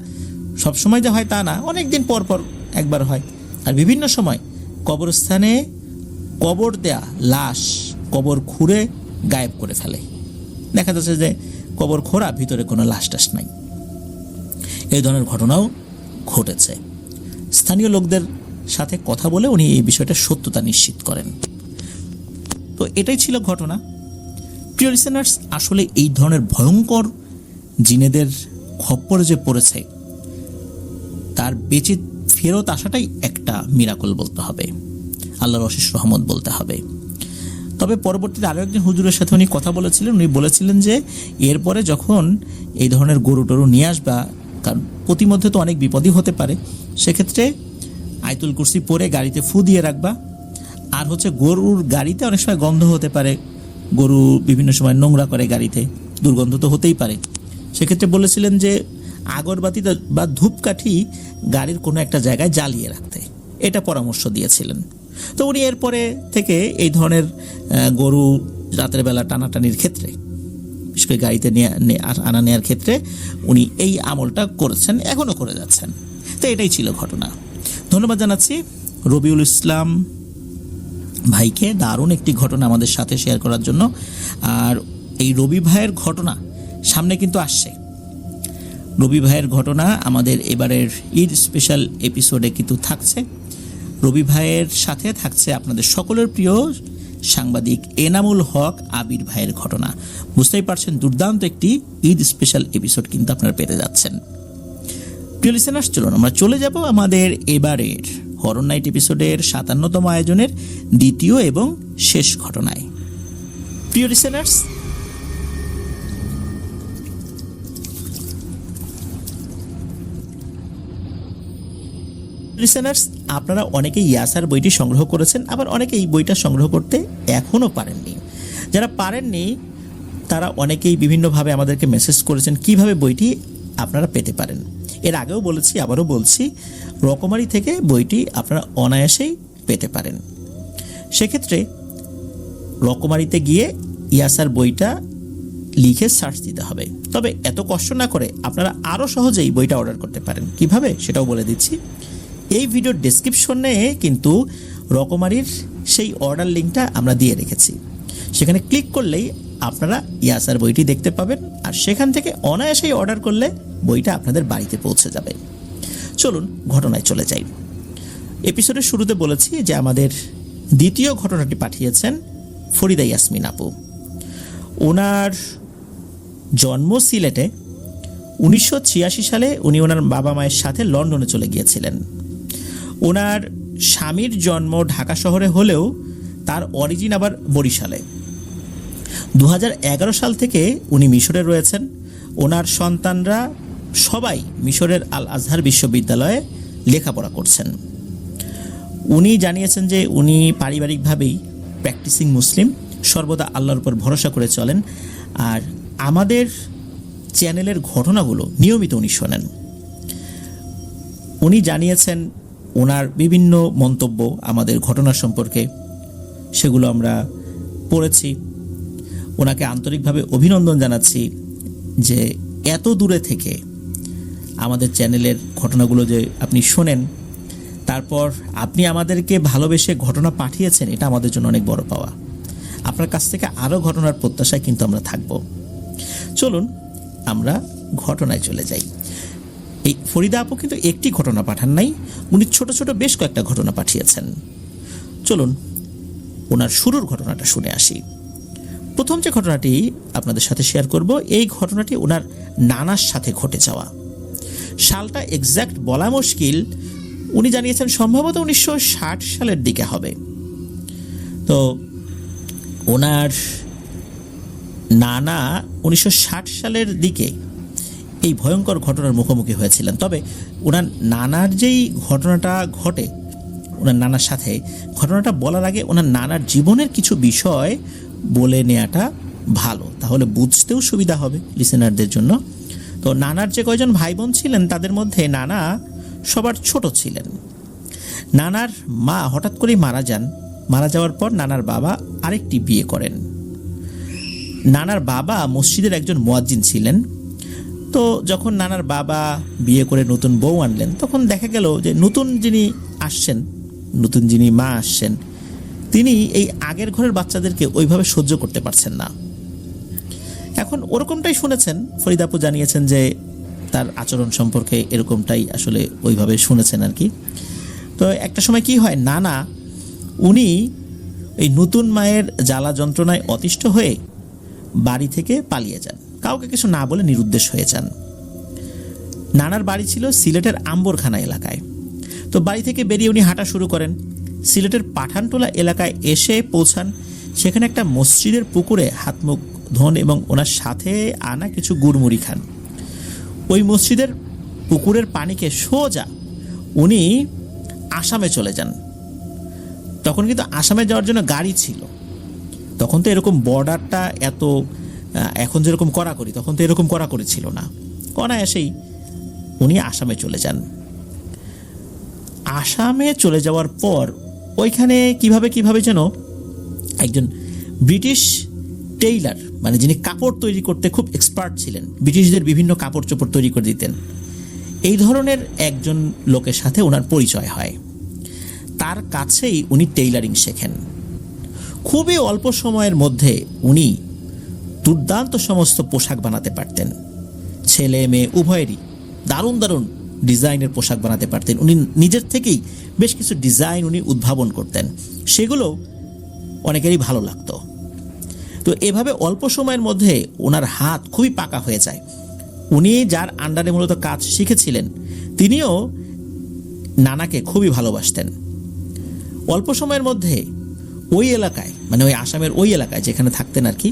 সবসময় যে হয় তা না, অনেক দিন পর পর একবার হয়। আর বিভিন্ন সময় কবরস্থানে কবর দেয়া লাশ কবর খুঁড়ে গায়েব করে ফেলে। দেখা যাচ্ছে যে কবর খোঁড়া, ভিতরে কোনো লাশ টাশ নাই। এই ধরনের ঘটনাও ঘটেছে। স্থানীয় লোকদের সাথে কথা বলে উনি এই বিষয়টা সত্যতা নিশ্চিত করেন। তো এটাই ছিল ঘটনা। প্রিয় লিসেনার্স, আসলে এই ধরনের ভয়ঙ্কর জিনেদের খপ্পরে যে পড়েছে, তার বেঁচে ফেরত আসাটাই একটা মিরাকল বলতে হবে, আল্লাহর অশেষ রহমত বলতে হবে। তবে পরবর্তীতে আরও একজন হুজুরের সাথে উনি কথা বলেছিলেন। উনি বলেছিলেন যে এরপরে যখন এই ধরনের গরু টরু নিয়ে আসবা, কারণ প্রতিমধ্যে তো অনেক বিপদই হতে পারে, সেক্ষেত্রে আয়াতুল কুরসি পড়ে গাড়িতে ফু দিয়ে রাখবা। আর হচ্ছে গরুর গাড়িতে অনেক সময় গন্ধ হতে পারে, গরু বিভিন্ন সময় নোংরা করে গাড়িতে, দুর্গন্ধ তো হতেই পারে। সেক্ষেত্রে বলেছিলেন যে আগরবাতি বা ধূপকাঠি গাড়ির কোনো একটা জায়গায় জ্বালিয়ে রাখতে, এটা পরামর্শ দিয়েছিলেন। তো উনি এরপরে থেকে এই ধরনের গরু রাতের বেলা টানাটানির ক্ষেত্রে, বিশেষ করে গাড়িতে আনা নেওয়ার ক্ষেত্রে উনি এই আমলটা করেছেন, এখনও করে যাচ্ছেন। তো এটাই ছিল ঘটনা। ধন্যবাদ জানাচ্ছি রবিউল ইসলাম ভাইকে দারুণ একটি ঘটনা আমাদের সাথে শেয়ার করার জন্য। আর এই রবি ভাইয়ের ঘটনা সামনে কিন্তু আসছে। রবি ভাইয়ের ঘটনা আমাদের এবারের ঈদ স্পেশাল এপিসোডে কিন্তু থাকছে। রবি ভাইয়ের সাথে থাকছে আপনাদের সকলের প্রিয় সাংবাদিক এনামুল হক আবির ভাইয়ের ঘটনা। বুঝতেই পারছেন, দুর্দান্ত একটি ঈদ স্পেশাল এপিসোড কিন্তু আপনারা পেতে যাচ্ছেন। প্রিয় লিসেনার্স, চলুন আমরা চলে যাব আমাদের এবারের হরর নাইট এপিসোডের 57তম আয়োজনের দ্বিতীয় এবং শেষ ঘটনায়। প্রিয় লিসেনার্স, আপনারা অনেকেই ইয়াসার বইটি সংগ্রহ করেছেন, আবার অনেকে এই বইটা সংগ্রহ করতে এখনও পারেননি। যারা পারেননি তারা অনেকেই বিভিন্নভাবে আমাদেরকে মেসেজ করেছেন কিভাবে বইটি আপনারা পেতে পারেন। এর আগেও বলেছি, আবারও বলছি, রকমারি থেকে বইটি আপনারা অনায়াসেই পেতে পারেন। সেক্ষেত্রে রকমারিতে গিয়ে ইয়াসার বইটা লিখে সার্চ দিতে হবে। তবে এত কষ্ট না করে আপনারা আরও সহজেই বইটা অর্ডার করতে পারেন। কিভাবে সেটাও বলে দিচ্ছি। এই ভিডিওর ডেসক্রিপশনে কিন্তু রকমারির সেই অর্ডার লিঙ্কটা আমরা দিয়ে রেখেছি। সেখানে ক্লিক করলেই আপনারা ইয়াসার বইটি দেখতে পাবেন, আর সেখান থেকে অনায়াসেই অর্ডার করলে বইটা আপনাদের বাড়িতে পৌঁছে যাবে। চলুন ঘটনায় চলে যাই। এপিসোডের শুরুতে বলেছি যে আমাদের দ্বিতীয় ঘটনাটি পাঠিয়েছেন ফরিদা ইয়াসমিন আপু। ওনার জন্ম সিলেটে। 1986 সালে উনি ওনার বাবা মায়ের সাথে লন্ডনে চলে গিয়েছিলেন। ওনার স্বামীর জন্ম ঢাকা শহরে হলেও তার অরিজিন আবার বরিশালে। 2011 সাল থেকে উনি মিশরে রয়েছেন। ওনার সন্তানরা সবাই মিশরের আল আজহার বিশ্ববিদ্যালয়ে লেখাপড়া করছেন। উনি জানিয়েছেন যে উনি পারিবারিকভাবেই প্র্যাকটিসিং মুসলিম, সর্বদা আল্লাহর উপর ভরসা করে চলেন। আর আমাদের চ্যানেলের ঘটনাগুলো নিয়মিত উনি শোনেন। উনি জানিয়েছেন ওনার বিভিন্ন মন্তব্য আমাদের ঘটনা সম্পর্কে, সেগুলো আমরা পড়েছি। ওনাকে আন্তরিকভাবে অভিনন্দন জানাচ্ছি যে এত দূরে থেকে আমাদের চ্যানেলের ঘটনাগুলো যে আপনি শোনেন, তারপর আপনি আমাদেরকে ভালোবেসে ঘটনা পাঠিয়েছেন, এটা আমাদের জন্য অনেক বড় পাওয়া। আপনার কাছ থেকে আরও ঘটনার প্রত্যাশায় কিন্তু আমরা থাকব। চলুন আমরা ঘটনায় চলে যাই। এই ফরিদা আপু কিন্তু একটি ঘটনা পাঠান নাই, উনি ছোট ছোট বেশ কয়েকটা ঘটনা পাঠিয়েছেন। চলুন ওনার শুরুর ঘটনাটা শুনে আসি। প্রথম যে ঘটনাটি আপনাদের সাথে শেয়ার করব, এই ঘটনাটি ওনার নানার সাথে ঘটে যাওয়া। সালটা এক্স্যাক্ট বলা মুশকিল। উনি জানিয়েছেন সম্ভবত 1960 সালের দিকে হবে। তো ওনার নানা 1960 সালের দিকে এই ভয়ঙ্কর ঘটনার মুখোমুখি হয়েছিলেন। তবে ওনার নানার যেই ঘটনাটা ঘটে, ওনার নানার সাথে ঘটনাটা বলার আগে ওনার নানার জীবনের কিছু বিষয় বলে নেওয়াটা ভালো, তাহলে বুঝতেও সুবিধা হবে লিসেনারদের জন্য। তো নানার যে কয়জন ভাই বোন ছিলেন তাদের মধ্যে নানা সবার ছোট ছিলেন। নানার মা হঠাৎ করেই মারা যান। মারা যাওয়ার পর নানার বাবা আরেকটি বিয়ে করেন। নানার বাবা মসজিদের একজন মুয়াজ্জিন ছিলেন। তো যখন নানার বাবা বিয়ে করে নতুন বউ আনলেন, তখন দেখা গেল যে নতুন যিনি মা আসছেন, তিনি এই আগের ঘরের বাচ্চাদেরকে ওইভাবে সহ্য করতে পারছেন না। এখন ওরকমটাই শুনেছেন, ফরিদা আপু জানিয়েছেন যে তার আচরণ সম্পর্কে এরকমটাই আসলে ওইভাবে শুনেছেন আর কি। তো একটা সময় কি হয়, নানা উনি এই নতুন মায়ের জ্বালা যন্ত্রণায় অতিষ্ঠ হয়ে বাড়ি থেকে পালিয়ে যান, কাউকে কিছু না বলে নিরুদ্দেশ হয়ে যান। নানার বাড়ি ছিল সিলেটের আম্বরখানা এলাকায়। তো বাড়ি থেকে বেরিয়ে উনি হাঁটা শুরু করেন। সিলেটের পাঠানটোলা এলাকায় এসে পৌঁছান। সেখানে একটা মসজিদের পুকুরে হাত মুখ ধোন এবং ওনার সাথে আনা কিছু গুড়মুড়ি খান। ওই মসজিদের পুকুরের পানিকে সোজা উনি আসামে চলে যান। তখন কিন্তু আসামে যাওয়ার জন্য গাড়ি ছিল। তখন তো এরকম বর্ডারটা এত এখন যেরকম কড়াকড়ি, তখন তো এরকম কড়াকড়ি ছিল না। অনায়াসেই উনি আসামে চলে যান। আসামে চলে যাওয়ার পর ওইখানে কিভাবে যেন একজন ব্রিটিশ টেইলার, মানে যিনি কাপড় তৈরি করতে খুব এক্সপার্ট ছিলেন, ব্রিটিশদের বিভিন্ন কাপড় চোপড় তৈরি করে দিতেন, এই ধরনের একজন লোকের সাথে ওনার পরিচয় হয়। তার কাছেই উনি টেইলারিং শেখেন। খুবই অল্প সময়ের মধ্যে উনি দুর্দান্ত সমস্ত পোশাক বানাতে পারতেন। ছেলে মেয়ে উভয়েরই দারুণ দারুণ ডিজাইনের পোশাক বানাতে পারতেন। উনি নিজের থেকেই বেশ কিছু ডিজাইন উনি উদ্ভাবন করতেন, সেগুলো অনেকেরই ভালো লাগতো। তো এভাবে অল্প সময়ের মধ্যে ওনার হাত খুবই পাকা হয়ে যায়। উনি যার আন্ডারে মূলত কাজ শিখেছিলেন, তিনিও নানাকে খুবই ভালোবাসতেন। অল্প সময়ের মধ্যে ওই এলাকায়, মানে ওই আসামের ওই এলাকায় যেখানে থাকতেন আর কি,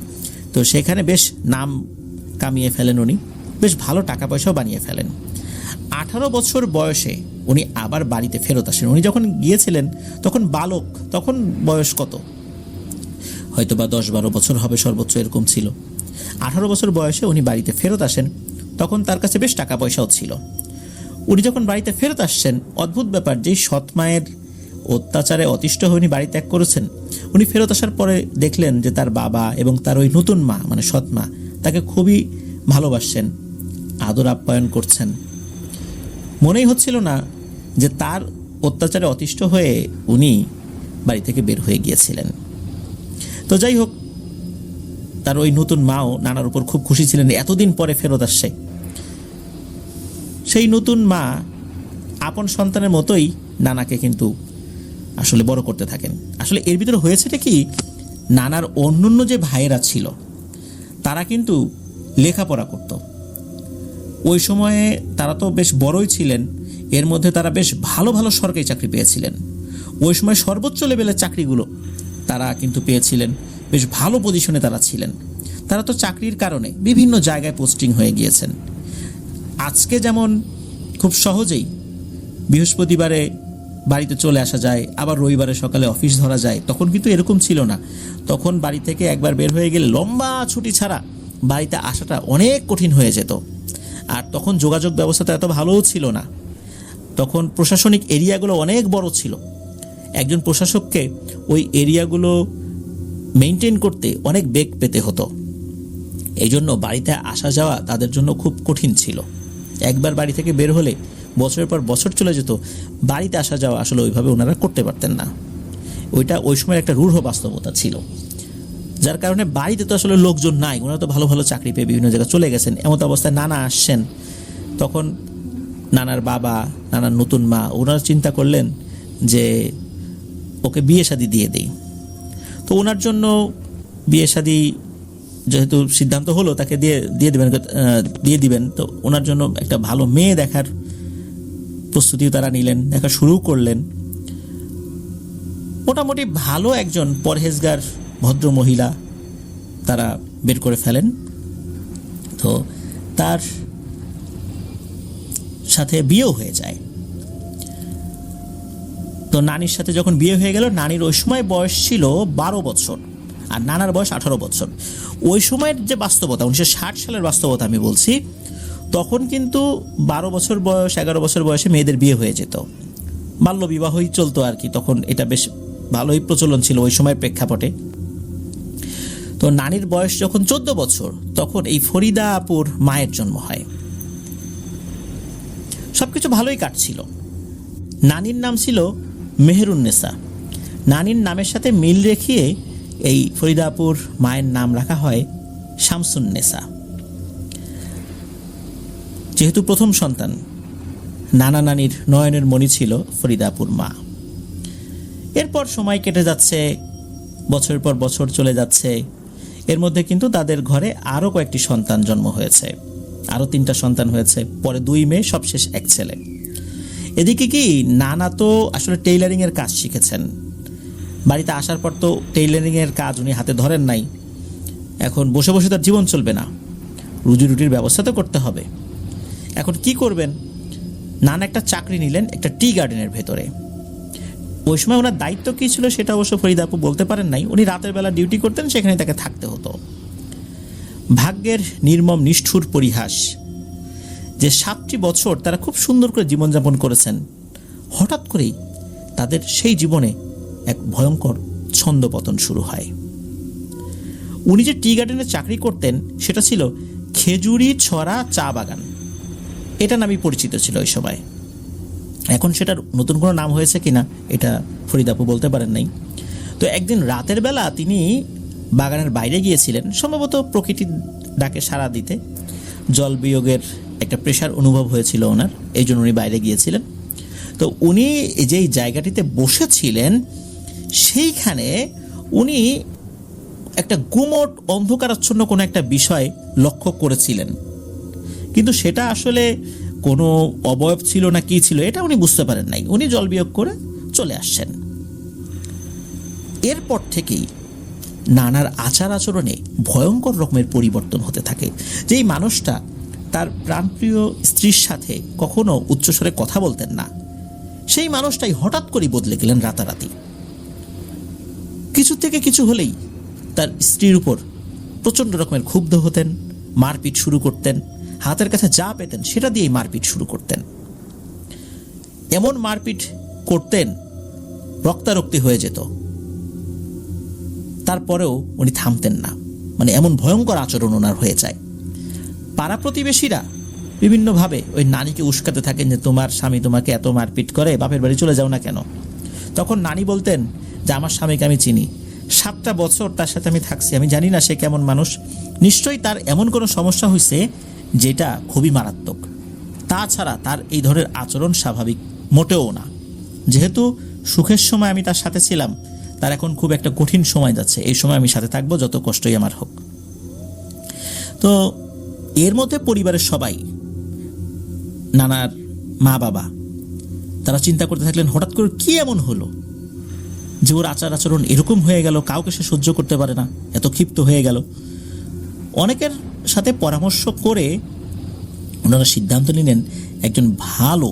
তো সেখানে বেশ নাম কামিয়ে ফেলেন উনি, বেশ ভালো টাকা পয়সাও বানিয়ে ফেলেন। 18 বছর বয়সে উনি আবার বাড়িতে ফেরত আসেন। উনি যখন গিয়েছিলেন তখন বালক, তখন বয়স কত, হয়তো বা 10-12 বছর হবে সর্বোচ্চ, এরকম ছিল। 18 বছর বয়সে উনি বাড়িতে ফেরত আসেন। তখন তার কাছে বেশ টাকা পয়সাও ছিল। উনি যখন বাড়িতে ফেরত আসছেন, অদ্ভুত ব্যাপার, যেই সৎ মায়ের অত্যাচারে অতিষ্ঠ হয়ে উনি বাড়ি ত্যাগ করেছেন, উনি ফেরত আসার পরে দেখলেন যে তার বাবা এবং তার ওই নতুন মা, মানে সৎ মা, তাকে খুবই ভালোবাসছেন, আদর আপ্যায়ন করছেন। মনেই হচ্ছিল না যে তার অত্যাচারে অতিষ্ঠ হয়ে উনি বাড়ি থেকে বের হয়ে গিয়েছিলেন। তো যাই হোক, তার ওই নতুন মাও নানার উপর খুব খুশি ছিলেন, এতদিন পরে ফেরত আসছে। সেই নতুন মা আপন সন্তানের মতোই নানাকে কিন্তু আসলে বড় করতে থাকেন। আসলে এর ভিতরে হয়েছেটা কি, নানার অন্যান্য যে ভাইয়েরা ছিল তারা কিন্তু লেখাপড়া করত। ওই সময়ে তারা তো বেশ বড়ই ছিলেন, এর মধ্যে তারা বেশ ভালো ভালো সরকারি চাকরি পেয়েছিলেন। ওই সময় সর্বোচ্চ লেভেলের চাকরিগুলো তারা কিন্তু পেয়েছিলেন, বেশ ভালো পজিশনে তারা ছিলেন। তারা তো চাকরির কারণে বিভিন্ন জায়গায় পোস্টিং হয়ে গিয়েছেন। আজকে যেমন খুব সহজেই বৃহস্পতিবারে বাড়িতে চলে আসা যায়, আবার রবিবারে সকালে অফিস ধরা যায়, তখন কিন্তু এরকম ছিল না। তখন বাড়ি থেকে একবার বের হয়ে গেলে লম্বা ছুটি ছাড়া বাড়িতে আসাটা অনেক কঠিন হয়ে যেত। আর তখন যোগাযোগ ব্যবস্থাটা এত ভালোও ছিল না। তখন প্রশাসনিক এরিয়াগুলো অনেক বড় ছিল। একজন প্রশাসককে ওই এরিয়াগুলো মেনটেন করতে অনেক বেগ পেতে হতো। এই জন্য বাড়িতে আসা যাওয়া তাদের জন্য খুব কঠিন ছিল। একবার বাড়ি থেকে বের হলে বছরের পর বছর চলে যেত। বাড়িতে আসা যাওয়া আসলে ওইভাবে ওনারা করতে পারতেন না। ওইটা ওই সময় একটা রূঢ় বাস্তবতা ছিল, যার কারণে বাড়িতে তো আসলে লোকজন নাই। ওনারা তো ভালো ভালো চাকরি পেয়ে বিভিন্ন জায়গায় চলে গেছেন। এমত অবস্থায় নানা আসছেন। তখন নানার বাবা, নানার নতুন মা, ওনারা চিন্তা করলেন যে ওকে বিয়ে শাদী দিয়ে দেই। তো ওনার জন্য বিয়ে শাদী যেহেতু সিদ্ধান্ত হলো, তাকে দিয়ে দিবেন, তো ওনার জন্য একটা ভালো মেয়ে দেখার প্রস্তুতিও তারা নিলেন, দেখা শুরু করলেন। মোটামুটি ভালো একজন পরহেজগার ভদ্র মহিলা তারা বের করে ফেলেন। তো তার সাথে বিয়েও হয়ে যায়। তো নানির সাথে যখন বিয়ে হয়ে গেল, নানির ওই সময় বয়স ছিল 12 বছর আর নানার বয়স 18 বছর। ওই সময়ের যে বাস্তবতা, 1960 সালের বাস্তবতা আমি বলছি, তখন কিন্তু 12 বছর বয়স, 11 বছর বয়সে মেয়েদের বিয়ে হয়ে যেত। বাল্য বিবাহই চলতো আর কি। তখন এটা বেশ ভালোই প্রচলন ছিল ওই সময়ের প্রেক্ষাপটে। তো নানির বয়স যখন 14 বছর, তখন এই ফরিদা আপুর মায়ের জন্ম হয়। সবকিছু ভালোই কাটছিল। নানির নাম ছিল মেহেরুন্নেসা। নানির নামের সাথে মিল রেখে এই ফরিদা আপুর মায়ের নাম রাখা হয় শামসুন্নেসা। যেহেতু প্রথম সন্তান, নানা নানির নয়নের মণি ছিল ফরিদা আপুর মা। এরপর সময় কেটে যাচ্ছে, বছরের পর বছর চলে যাচ্ছে। এর মধ্যে কিন্তু তাদের ঘরে আরও কয়েকটি সন্তান জন্ম হয়েছে, আরও 3টা সন্তান হয়েছে, পরে 2 মেয়ে, সবশেষ 1 ছেলে। এদিকে কি, নানা তো আসলে টেইলারিংয়ের কাজ শিখেছেন। বাড়িতে আসার পর তো টেইলারিংয়ের কাজ উনি হাতে ধরেন নাই। এখন বসে বসে তার জীবন চলবে না, রুজি রুটির ব্যবস্থা তো করতে হবে। এখন কি করবেন? নানা একটা চাকরি নিলেন একটা টি গার্ডেনের ভেতরে। ওই সময় ওনার দায়িত্ব কী ছিল সেটা অবশ্য ফরিদা আপু বলতে পারেন নাই। উনি রাতের বেলা ডিউটি করতেন, সেখানে তাকে থাকতে হতো। ভাগ্যের নির্মম নিষ্ঠুর পরিহাস যে 7টি বছর তারা খুব সুন্দর করে জীবনযাপন করেছেন, হঠাৎ করেই তাদের সেই জীবনে এক ভয়ঙ্কর ছন্দপতন শুরু হয়। উনি যে টি গার্ডেনে চাকরি করতেন সেটা ছিল খেজুরি ছড়া চা বাগান, এটা নামই পরিচিত ছিল ওই সময়। এখন সেটার নতুন কোনো নাম হয়েছে কিনা এটা ফরিদা আপু বলতে পারেন নাই। তো একদিন রাতের বেলা তিনি বাগানের বাইরে গিয়েছিলেন, সম্ভবত প্রকৃতির ডাকে সাড়া দিতে। জল বিয়োগের একটা প্রেশার অনুভব হয়েছিল ওনার, এই জন্য উনি বাইরে গিয়েছিলেন। তো উনি যেই জায়গাটিতে বসেছিলেন সেইখানে উনি একটা গুমট অন্ধকারাচ্ছন্ন কোনো একটা বিষয় লক্ষ্য করেছিলেন, কিন্তু সেটা আসলে কোনো অবয়ব ছিল না কি ছিল এটা উনি বুঝতে পারেন নাই। উনি জল বিয়োগ করে চলে আসছেন। এরপর থেকেই নানার আচার আচরণে ভয়ঙ্কর রকমের পরিবর্তন হতে থাকে। যেই মানুষটা তার প্রাণপ্রিয় স্ত্রীর সাথে কখনো উচ্চস্বরে কথা বলতেন না, সেই মানুষটাই হঠাৎ করে বদলে গেলেন রাতারাতি। কিছু থেকে কিছু হলেই তার স্ত্রীর উপর প্রচণ্ড রকমের ক্ষুব্ধ হতেন, মারপিট শুরু করতেন, হাতের কাছে যা পেতেন সেটা দিয়েই মারপিট শুরু করতেন। এমন মারপিট করতেন রক্তারক্তি হয়ে যেত, তারপরেও উনি থামতেন না। মানে এমন ভয়ঙ্কর আচরণ ওনার হয়ে যায়। পাড়া প্রতিবেশীরা বিভিন্নভাবে ওই নানিকে উস্কাতে থাকেন যে তোমার স্বামী তোমাকে এত মারপিট করে, বাপের বাড়ি চলে যাও না কেন। তখন নানি বলতেন যে আমার স্বামীকে আমি চিনি, 7টা বছর তার সাথে আমি থাকছি, আমি জানি না সে কেমন মানুষ, নিশ্চয়ই তার এমন কোনো সমস্যা হয়েছে যেটা খুবই মারাত্মক। তাছাড়া তার এই ধরনের আচরণ স্বাভাবিক মোটেও না। যেহেতু সুখের সময় আমি তার সাথে ছিলাম, তার এখন খুব একটা কঠিন সময় যাচ্ছে, এই সময় আমি সাথে থাকবো যত কষ্টই আমার হোক। তো এর মধ্যে পরিবারের সবাই, নানার মা বাবা, তারা চিন্তা করতে থাকলেন হঠাৎ করে কি এমন হলো যে ওর আচার আচরণ এরকম হয়ে গেল, কাউকে সে সহ্য করতে পারে না, এত ক্ষিপ্ত হয়ে গেল। অনেকের সাথে পরামর্শ করে ওনারা সিদ্ধান্ত নিলেন একজন ভালো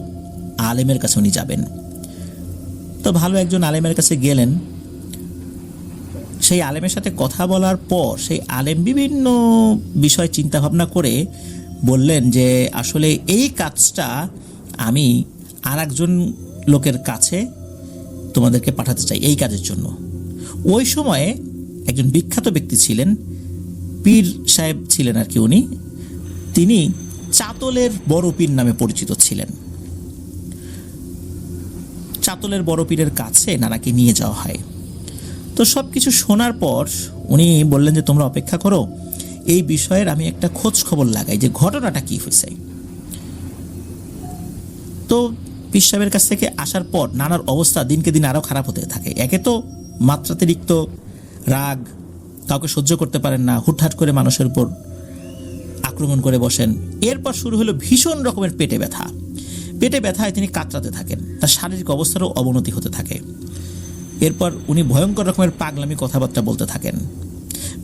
আলেমের কাছে উনি যাবেন। তো ভালো একজন আলেমের কাছে গেলেন। সেই আলেমের সাথে কথা বলার পর সেই আলেম বিভিন্ন বিষয় চিন্তা ভাবনা করে বললেন যে আসলে এই কাজটা আমি আর একজন লোকের কাছে তোমাদেরকে পাঠাতে চাই এই কাজের জন্য। ওই সময়ে একজন বিখ্যাত ব্যক্তি ছিলেন, পীর সাহেব ছিলেন আর কি উনি, তিনি চাতলের বড় পীর নামে পরিচিত ছিলেন। চাতলের বড় পীরের কাছে নানাকে নিয়ে যাওয়া হয়। তো সব কিছু শোনার পর উনি বললেন যে তোমরা অপেক্ষা করো, এই বিষয়ের আমি একটা খোঁজ খবর লাগাই যে ঘটনাটা কি হয়েছে। তো পীর সাহেবের কাছ থেকে আসার পর নানার অবস্থা দিনকে দিন আরও খারাপ হতে থাকে। একে তো মাত্রাতিরিক্ত রাগ, কাউকে সহ্য করতে পারেন না, হুটহাট করে মানুষের উপর আক্রমণ করে বসেন। এরপর শুরু হলো ভীষণ রকমের পেটে ব্যথা। পেটে ব্যথায় তিনি কাতরাতে থাকেন, তার শারীরিক অবস্থারও অবনতি হতে থাকে। এরপর উনি ভয়ঙ্কর রকমের পাগলামি কথাবার্তা বলতে থাকেন,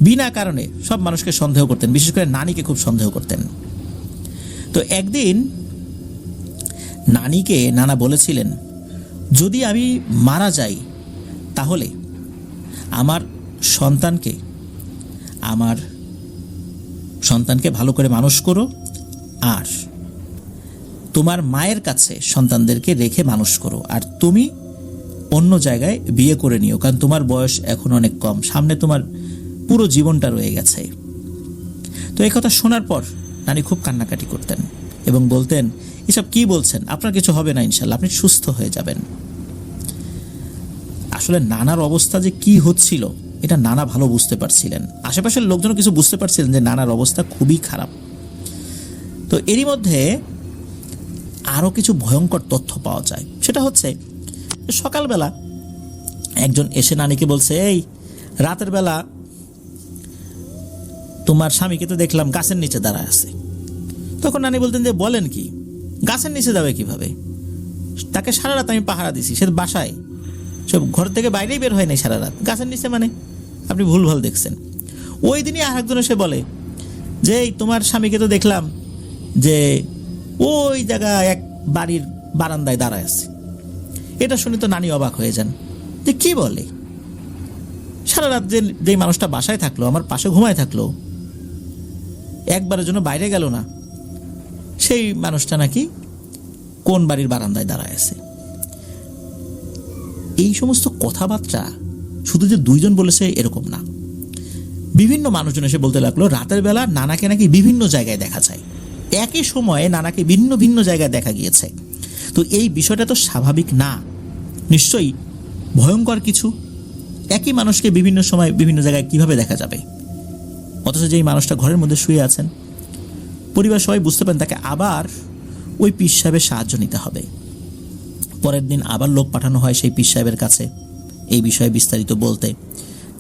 বিনা কারণে সব মানুষকে সন্দেহ করতেন, বিশেষ করে নানিকে খুব সন্দেহ করতেন। তো একদিন নানিকে নানা বলেছিলেন যদি আমি মারা যাই তাহলে আমার সন্তানকে ভালো করে মানুষ করো, আর তোমার মায়ের কাছে সন্তানদেরকে রেখে মানুষ করো, আর তুমি অন্য জায়গায় বিয়ে করে নিও, কারণ তোমার বয়স এখন অনেক কম, সামনে তোমার পুরো জীবনটা রয়ে গেছে। তো এই কথা শোনার পর নানি খুব কান্নাকাটি করতেন এবং বলতেন এসব কি বলছেন, আপনার কিছু হবে না, ইনশাল্লাহ আপনি সুস্থ হয়ে যাবেন। আসলে নানার অবস্থা যে কি হচ্ছিল এটা নানা ভালো বুঝতে পারছিলেন, আশেপাশের লোকজন কিছু বুঝতে পারছিলেন যে নানার অবস্থা খুবই খারাপ। তো এরই মধ্যে আরও কিছু ভয়ঙ্কর তথ্য পাওয়া যায়। সেটা হচ্ছে সকালবেলা একজন এসে নানিকে বলছে, এই রাতের বেলা তোমার স্বামীকে তো দেখলাম গাছের নিচে দাঁড়ায় আছে। তখন নানি বলতেন যে বলেন কি, গাছের নিচে যাবে কিভাবে, তাকে সারা রাত আমি পাহারা দিছি, সে বাসায়, সব ঘর থেকে বাইরেই বের হয় নাই সারা রাত, গাছের নিচে মানে আপনি ভুলভাল দেখছেন। ওই দিনই আর একজন এসে বলে যে এই তোমার স্বামীকে তো দেখলাম যে ওই জায়গায় এক বাড়ির বারান্দায় দাঁড়ায় আছে। এটা শুনে তো নানি অবাক হয়ে যান যে কি বলে, সারা রাত যে মানুষটা বাসায় থাকলো, আমার পাশে ঘুমায় থাকলো, একবারের জন্য বাইরে গেল না, সেই মানুষটা নাকি কোন বাড়ির বারান্দায় দাঁড়ায় আছে। এই সমস্ত কথাবার্তা শুধু যে দুইজন বলেছে এরকম না, বিভিন্ন মানুষজন এসে বলতে লাগলো রাতের বেলা নানাকে নাকি বিভিন্ন জায়গায় দেখা যায়, একই সময়ে নানাকে ভিন্ন ভিন্ন জায়গায় দেখা গিয়েছে। তো এই বিষয়টা তো স্বাভাবিক না, নিশ্চয়ই ভয়ঙ্কর কিছু। একই মানুষকে বিভিন্ন সময় বিভিন্ন জায়গায় কিভাবে দেখা যাবে, অথচ যেই মানুষটা ঘরের মধ্যে শুয়ে আছেন, পরিবার সবাই বুঝতে পারেন তাকে আবার ওই পীর সাহেবের সাহায্য নিতে হবে। পরের দিন আবার লোক পাঠানো হয় সেই পীর সাহেবের কাছে এই বিষয়ে বিস্তারিত বলতে,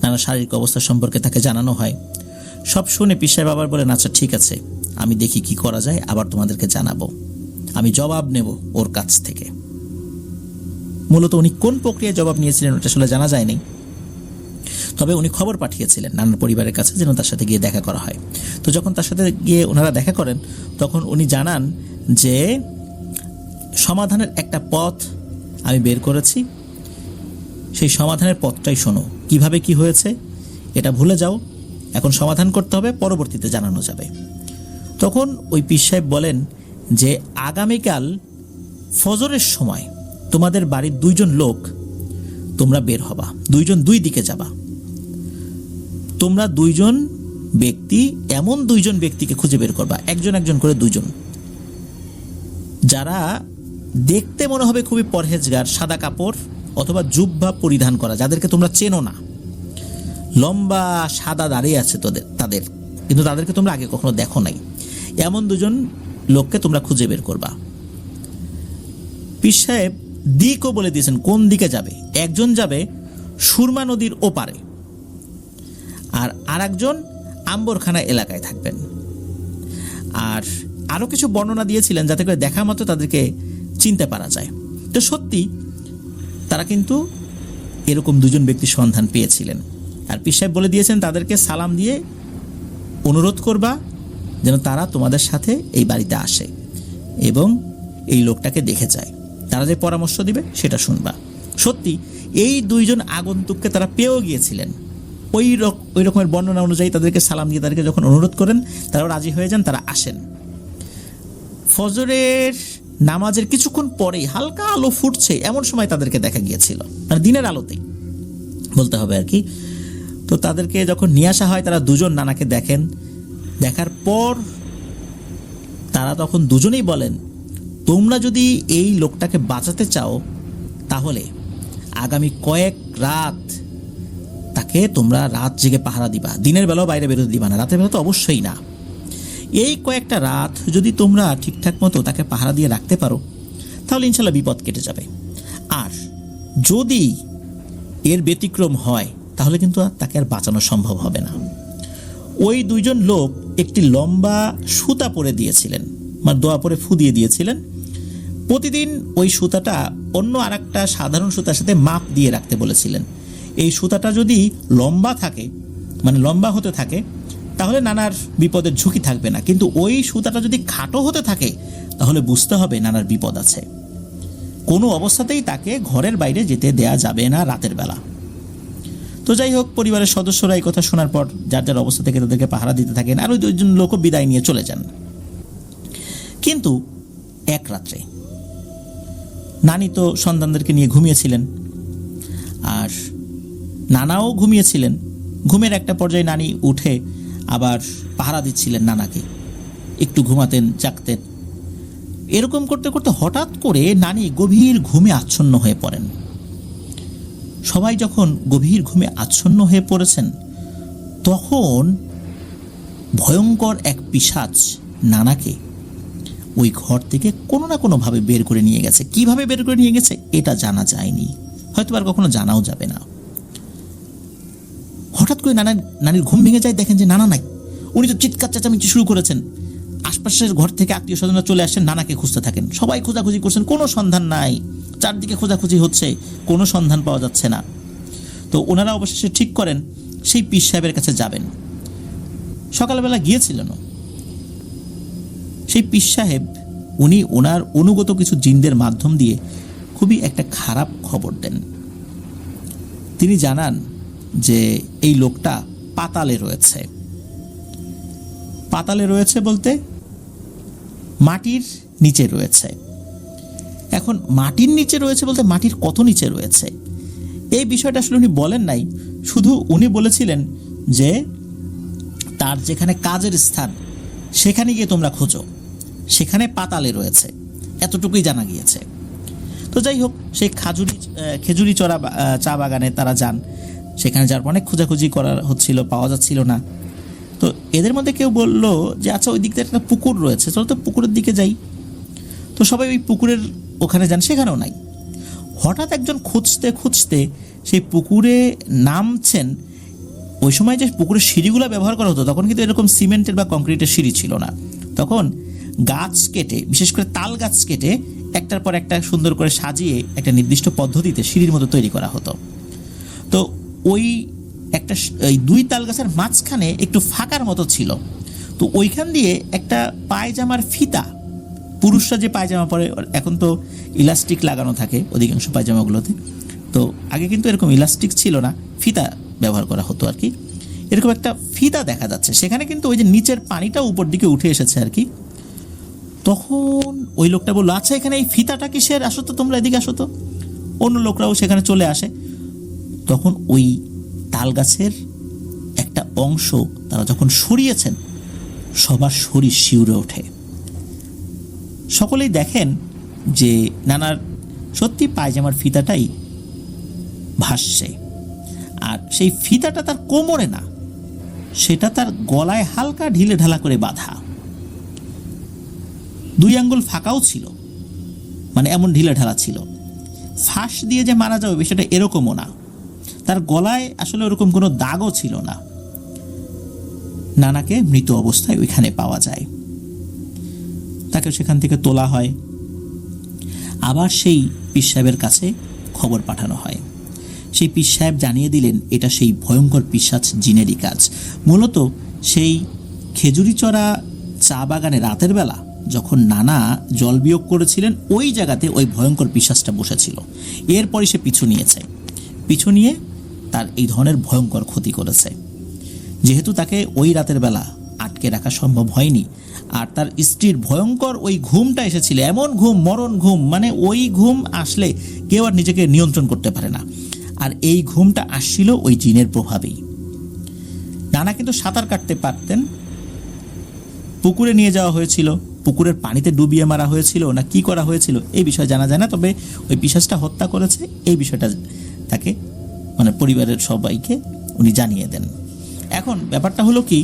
নানা শারীরিক অবস্থা সম্পর্কে তাকে জানানো হয়। সব শুনে পীর সাহেব আবার বলেন, আচ্ছা ঠিক আছে, আমি দেখি কি করা যায়, আবার তোমাদেরকে জানাবো, আমি জবাব নেব ওর কাছ থেকে। মূলত উনি কোন প্রক্রিয়ায় জবাব নিয়েছিলেন ওটা আসলে জানা যায়নি, তবে উনি খবর পাঠিয়েছিলেন নানার পরিবারের কাছে যেন তার সাথে গিয়ে দেখা করা হয়। তো যখন তার সাথে গিয়ে ওনারা দেখা করেন, তখন উনি জানান যে সমাধানের একটা পথ আমি বের করেছি, সেই সমাধানের পথটাই শোনো, কিভাবে কি হয়েছে এটা ভুলে যাও, এখন সমাধান করতে হবে, পরবর্তীতে জানানো যাবে। তখন ওই পীর সাহেব বলেন যে আগামীকাল ফজরের সময় তোমাদের বাড়ির দুইজন লোক তোমরা বের হবা, দুইজন দুই দিকে যাবা, তোমরা দুইজন ব্যক্তি, এমন দুইজন ব্যক্তিকে খুঁজে বের করবা, একজন একজন করে দুইজন, যারা দেখতে মনে হবে খুবই পরহেজগার, সাদা কাপড় অথবা জুব্বা পরিধান করা, যাদেরকে তোমরা চেনো না, লম্বা সাদা দাঁড়িয়ে আছে তাদের, কিন্তু তাদেরকে তোমরা আগে কখনো দেখো নাই, এমন দুজন লোককে তোমরা খুঁজে বের করবা। পীর সাহেব দিকও বলে দিয়েছেন কোন দিকে যাবে, একজন যাবে সুরমা নদীর ওপারে, আর আরেকজন আম্বরখানা এলাকায় থাকবেন। আর আরো কিছু বর্ণনা দিয়েছিলেন যাতে করে দেখা মতো তাদেরকে চিনতে পারা যায়। তো সত্যি তারা কিন্তু এরকম দুজন ব্যক্তির সন্ধান পেয়েছিলেন। আর পীর সাহেব বলে দিয়েছেন তাদেরকে সালাম দিয়ে অনুরোধ করবা যেন তারা তোমাদের সাথে এই বাড়িতে আসে এবং এই লোকটাকে দেখে যায়, তারা যে পরামর্শ দিবে সেটা শুনবা। সত্যি এই দুইজন আগন্তুককে তারা পেয়েও গিয়েছিলেন, ওই রকমের বর্ণনা অনুযায়ী তাদেরকে সালাম দিয়ে তাদেরকে যখন অনুরোধ করেন তারাও রাজি হয়ে যান, তারা আসেন। ফজরের নামাজের কিছুক্ষণ পরেই হালকা আলো ফুটছে এমন সময় তাদেরকে দেখা গিয়েছিল, মানে দিনের আলোতেই বলতে হবে আর কি। তো তাদেরকে যখন নিয়ে আসা হয় তারা দুজন নানাকে দেখেন, দেখার পর তারা তখন দুজনেই বলেন, তোমরা যদি এই লোকটাকে বাঁচাতে চাও তাহলে আগামী কয়েক রাত তাকে তোমরা রাত জেগে পাহারা দিবা, দিনের বেলাও বাইরে বেরোতে দিবা না, রাতের বেলা তো অবশ্যই না। এই কয়েকটা রাত যদি তোমরা ঠিকঠাক মতো তাকে পাহারা দিয়ে রাখতে পারো তাহলে ইনশাল্লাহ বিপদ কেটে যাবে। আর যদি এর ব্যতিক্রম হয় তাহলে কিন্তু তাকে আর বাঁচানো সম্ভব হবে না। ওই দুইজন লোক একটি লম্বা সুতা পরে দিয়েছিলেন, মানে দোয়া পরে ফু দিয়ে দিয়েছিলেন। প্রতিদিন ওই সুতাটা অন্য আরেকটা সাধারণ সুতার সাথে মাপ দিয়ে রাখতে বলেছিলেন। এই সুতাটা যদি লম্বা থাকে, মানে লম্বা হতে থাকে, তাহলে নানার বিপদের ঝুঁকি থাকবে না, কিন্তু ওই সুতাটা যদি খাটো হতে থাকে তাহলে বুঝতে হবে নানার বিপদ আছে। কোনো অবস্থাতেই তাকে ঘরের বাইরে যেতে দেয়া যাবে না রাতের বেলা। তো যাই হোক, পরিবারের সদস্যরা এই কথা শোনার পর যার যার অবস্থা থেকে তাদেরকে পাহারা দিতে থাকেন, আর ওই দুইজন লোকও বিদায় নিয়ে চলে যান। কিন্তু এক রাত্রে নানি তো সন্তানদেরকে নিয়ে ঘুমিয়েছিলেন, আর নানাও ঘুমিয়েছিলেন। ঘুমের একটা পর্যায়ে নানি উঠে আবার পাহারা দিচ্ছিলেন নানাকে, একটু ঘুমাতেন জাগতেন। এরকম করতে করতে হঠাৎ করে নানি গভীর ঘুমে আচ্ছন্ন হয়ে পড়েন। সবাই যখন গভীর ঘুমে আচ্ছন্ন হয়ে পড়েছেন তখন ভয়ঙ্কর এক পিশাচ নানাকে ওই ঘর থেকে কোনো না কোনোভাবে বের করে নিয়ে গেছে। কিভাবে বের করে নিয়ে গেছে এটা জানা যায়নি, হয়তো আর কখনো জানাও যাবে না। হঠাৎ করে নানির ঘুম ভেঙে যায়, দেখেন যে নানা নাই। উনি তো চিৎকার চেঁচামেচি শুরু করেছেন। আশপাশের ঘর থেকে আত্মীয় স্বজনরা চলে আসছেন, নানাকে খুঁজতে থাকেন। সবাই খোঁজাখুঁজি করছেন, কোনো সন্ধান নাই। চারদিকে খোঁজাখুঁজি হচ্ছে, কোনো সন্ধান পাওয়া যাচ্ছে না। তো ওনারা অবশেষে ঠিক করেন সেই পীর সাহেবের কাছে যাবেন। সকালবেলা গিয়েছিলেন সেই পীর সাহেব, উনি ওনার অনুগত কিছু জিনদের মাধ্যম দিয়ে খুবই একটা খারাপ খবর দেন। তিনি জানান যে এই লোকটা পাতালে রয়েছে। পাতালে রয়েছে বলতে মাটির নিচে রয়েছে। এখন মাটির নিচে রয়েছে বলতে মাটির কত নিচে রয়েছে এই বিষয়টা আসলে উনি বলেন নাই, শুধু উনি বলেছিলেন যে তার যেখানে কাজের স্থান সেখানে গিয়ে তোমরা খোঁজো, সেখানে পাতালে রয়েছে, এতটুকুই জানা গিয়েছে। তো যাই হোক, সেই খেজুরি চড়া চা বাগানে তারা যান। সেখানে যার অনেক খোঁজাখুঁজি করা হচ্ছিল, পাওয়া যাচ্ছিল না। তো এদের মধ্যে কেউ বলল যে আচ্ছা ওই দিক থেকে একটা পুকুর রয়েছে, চলো তো পুকুরের দিকে যাই। তো সবাই ওই পুকুরের ওখানে যান, সেখানেও নাই। হঠাৎ একজন খুঁজতে খুঁজতে সেই পুকুরে নামছেন। ওই সময় যে পুকুরের সিঁড়িগুলো ব্যবহার করা হতো তখন কিন্তু এরকম সিমেন্টের বা কংক্রিটের সিঁড়ি ছিল না। তখন গাছ কেটে, বিশেষ করে তাল গাছ কেটে একটার পর একটা সুন্দর করে সাজিয়ে একটা নির্দিষ্ট পদ্ধতিতে সিঁড়ির মতো তৈরি করা হতো। তো ওই এই দুই তাল গাছের মাঝখানে একটু ফাঁকার মতো ছিল। তো ওইখান দিয়ে একটা পায়জামার ফিতা, পুরুষরা যে পায়জামা পরে, এখন তো ইলাস্টিক লাগানো থাকে অধিকাংশ পায়জামাগুলোতে, তো আগে কিন্তু এরকম ইলাস্টিক ছিল না, ফিতা ব্যবহার করা হতো আর কি। এরকম একটা ফিতা দেখা যাচ্ছে সেখানে, কিন্তু ওই যে নিচের পানিটা উপর দিকে উঠে এসেছে আর কি। তখন ওই লোকটা বললো আচ্ছা এখানে এই ফিতাটা কিসের, আসো তো তোমরা এদিকে আসো তো। অন্য লোকরাও সেখানে চলে আসে। তখন ওই তাল গাছের একটা অংশ তারা যখন সরিয়েছেন, সবার শরীর শিউরে ওঠে। সকলেই দেখেন যে নানার সত্যি পায়জামার ফিতাটাই ভাসছে। আর সেই ফিতাটা তার কোমরে না, সেটা তার গলায় হালকা ঢিলে ঢালা করে বাঁধা। 2 আঙ্গুল ফাঁকাও ছিল, মানে এমন ঢিলে ঢালা ছিল। ফাঁস দিয়ে যে মারা যাবে সেটা এরকমও না। তার গলায় আসলে ওরকম কোনো দাগও ছিল না। নানাকে মৃত অবস্থায় ওইখানে পাওয়া যায়। তাকে সেখান থেকে তোলা হয়, আবার সেই পীর সাহেবের কাছে খবর পাঠানো হয়। সেই পীর সাহেব জানিয়ে দিলেন এটা সেই ভয়ঙ্কর পিশাচ জিনেরই কাজ। মূলত সেই খেজুরিচড়া চা বাগানে রাতের বেলা যখন নানা জল বিয়োগ করেছিলেন, ওই জায়গাতে ওই ভয়ঙ্কর পিশাচটা বসেছিল। এরপরই সে পিছু নিয়ে তার এই ধরনের ভয়ঙ্কর ক্ষতি করেছে। যেহেতু তাকে ওই রাতের বেলা আটকে রাখা সম্ভব হয়নি, আর তার স্ত্রীর ভয়ঙ্কর ওই ঘুমটা এসেছিল, এমন ঘুম, মরণ ঘুম, মানে ওই ঘুম আসলে কেউ আর নিজেকে নিয়ন্ত্রণ করতে পারে না। আর এই ঘুমটা আসছিল ওই জিনের প্রভাবেই। নানা কিন্তু সাঁতার কাটতে পারতেন। পুকুরে নিয়ে যাওয়া হয়েছিল, পুকুরের পানিতে ডুবিয়ে মারা হয়েছিল না কি করা হয়েছিল এই বিষয়ে জানা যায় না। তবে ওই পিশাচটা হত্যা করেছে এই বিষয়টা তাকে, মানে পরিবারের সবাইকে উনি জানিয়ে দেন। এখন ব্যাপারটা হলো কি,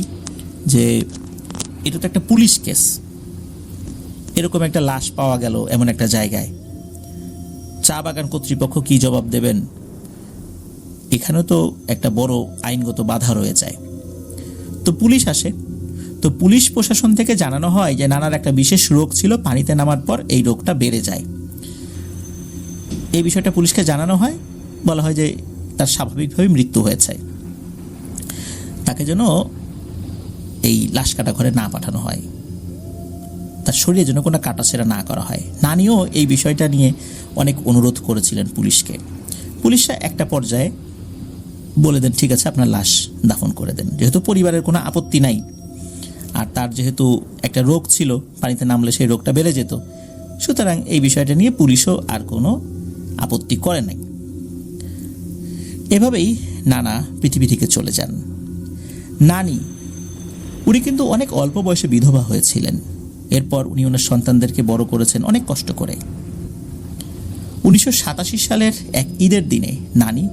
যে এটা তো একটা পুলিশ কেস। এরকম একটা লাশ পাওয়া গেল এমন একটা জায়গায়, চা বাগান কর্তৃপক্ষ কি জবাব দেবেন, এখানেও তো একটা বড় আইনগত বাধা রয়ে যায়। তো পুলিশ আসে। তো পুলিশ প্রশাসন থেকে জানানো হয় যে নানার একটা বিশেষ রোগ ছিল, পানিতে নামার পর এই রোগটা বেড়ে যায়। এই বিষয়টা পুলিশকে জানানো হয়, বলা হয় যে তার স্বাভাবিকভাবে মৃত্যু হয়েছে, তাকে যেন এই লাশ কাটা ঘরে না পাঠানো হয়, তার শরীরে যেন কোনো কাটাছেড়া না করা হয়। নানিও এই বিষয়টা নিয়ে অনেক অনুরোধ করেছিলেন পুলিশকে। পুলিশরা একটা পর্যায়ে বলে দেন ঠিক আছে আপনার লাশ দাফন করে দেন, যেহেতু পরিবারের কোনো আপত্তি নাই। আর তার যেহেতু একটা রোগ ছিল, পানিতে নামলে সেই রোগটা বেড়ে যেত, সুতরাং এই বিষয়টা নিয়ে পুলিশও আর কোনো আপত্তি করে নাই। এভাবেই নানা পৃথিবী থেকে চলে যান। নানি, উনি কিন্তু অনেক অল্প বয়সে বিধবা হয়েছিলেন। এরপর উনি ওনার সন্তানদেরকে বড় করেছেন অনেক কষ্ট করে। 1987 সালের এক ঈদের দিনে নানি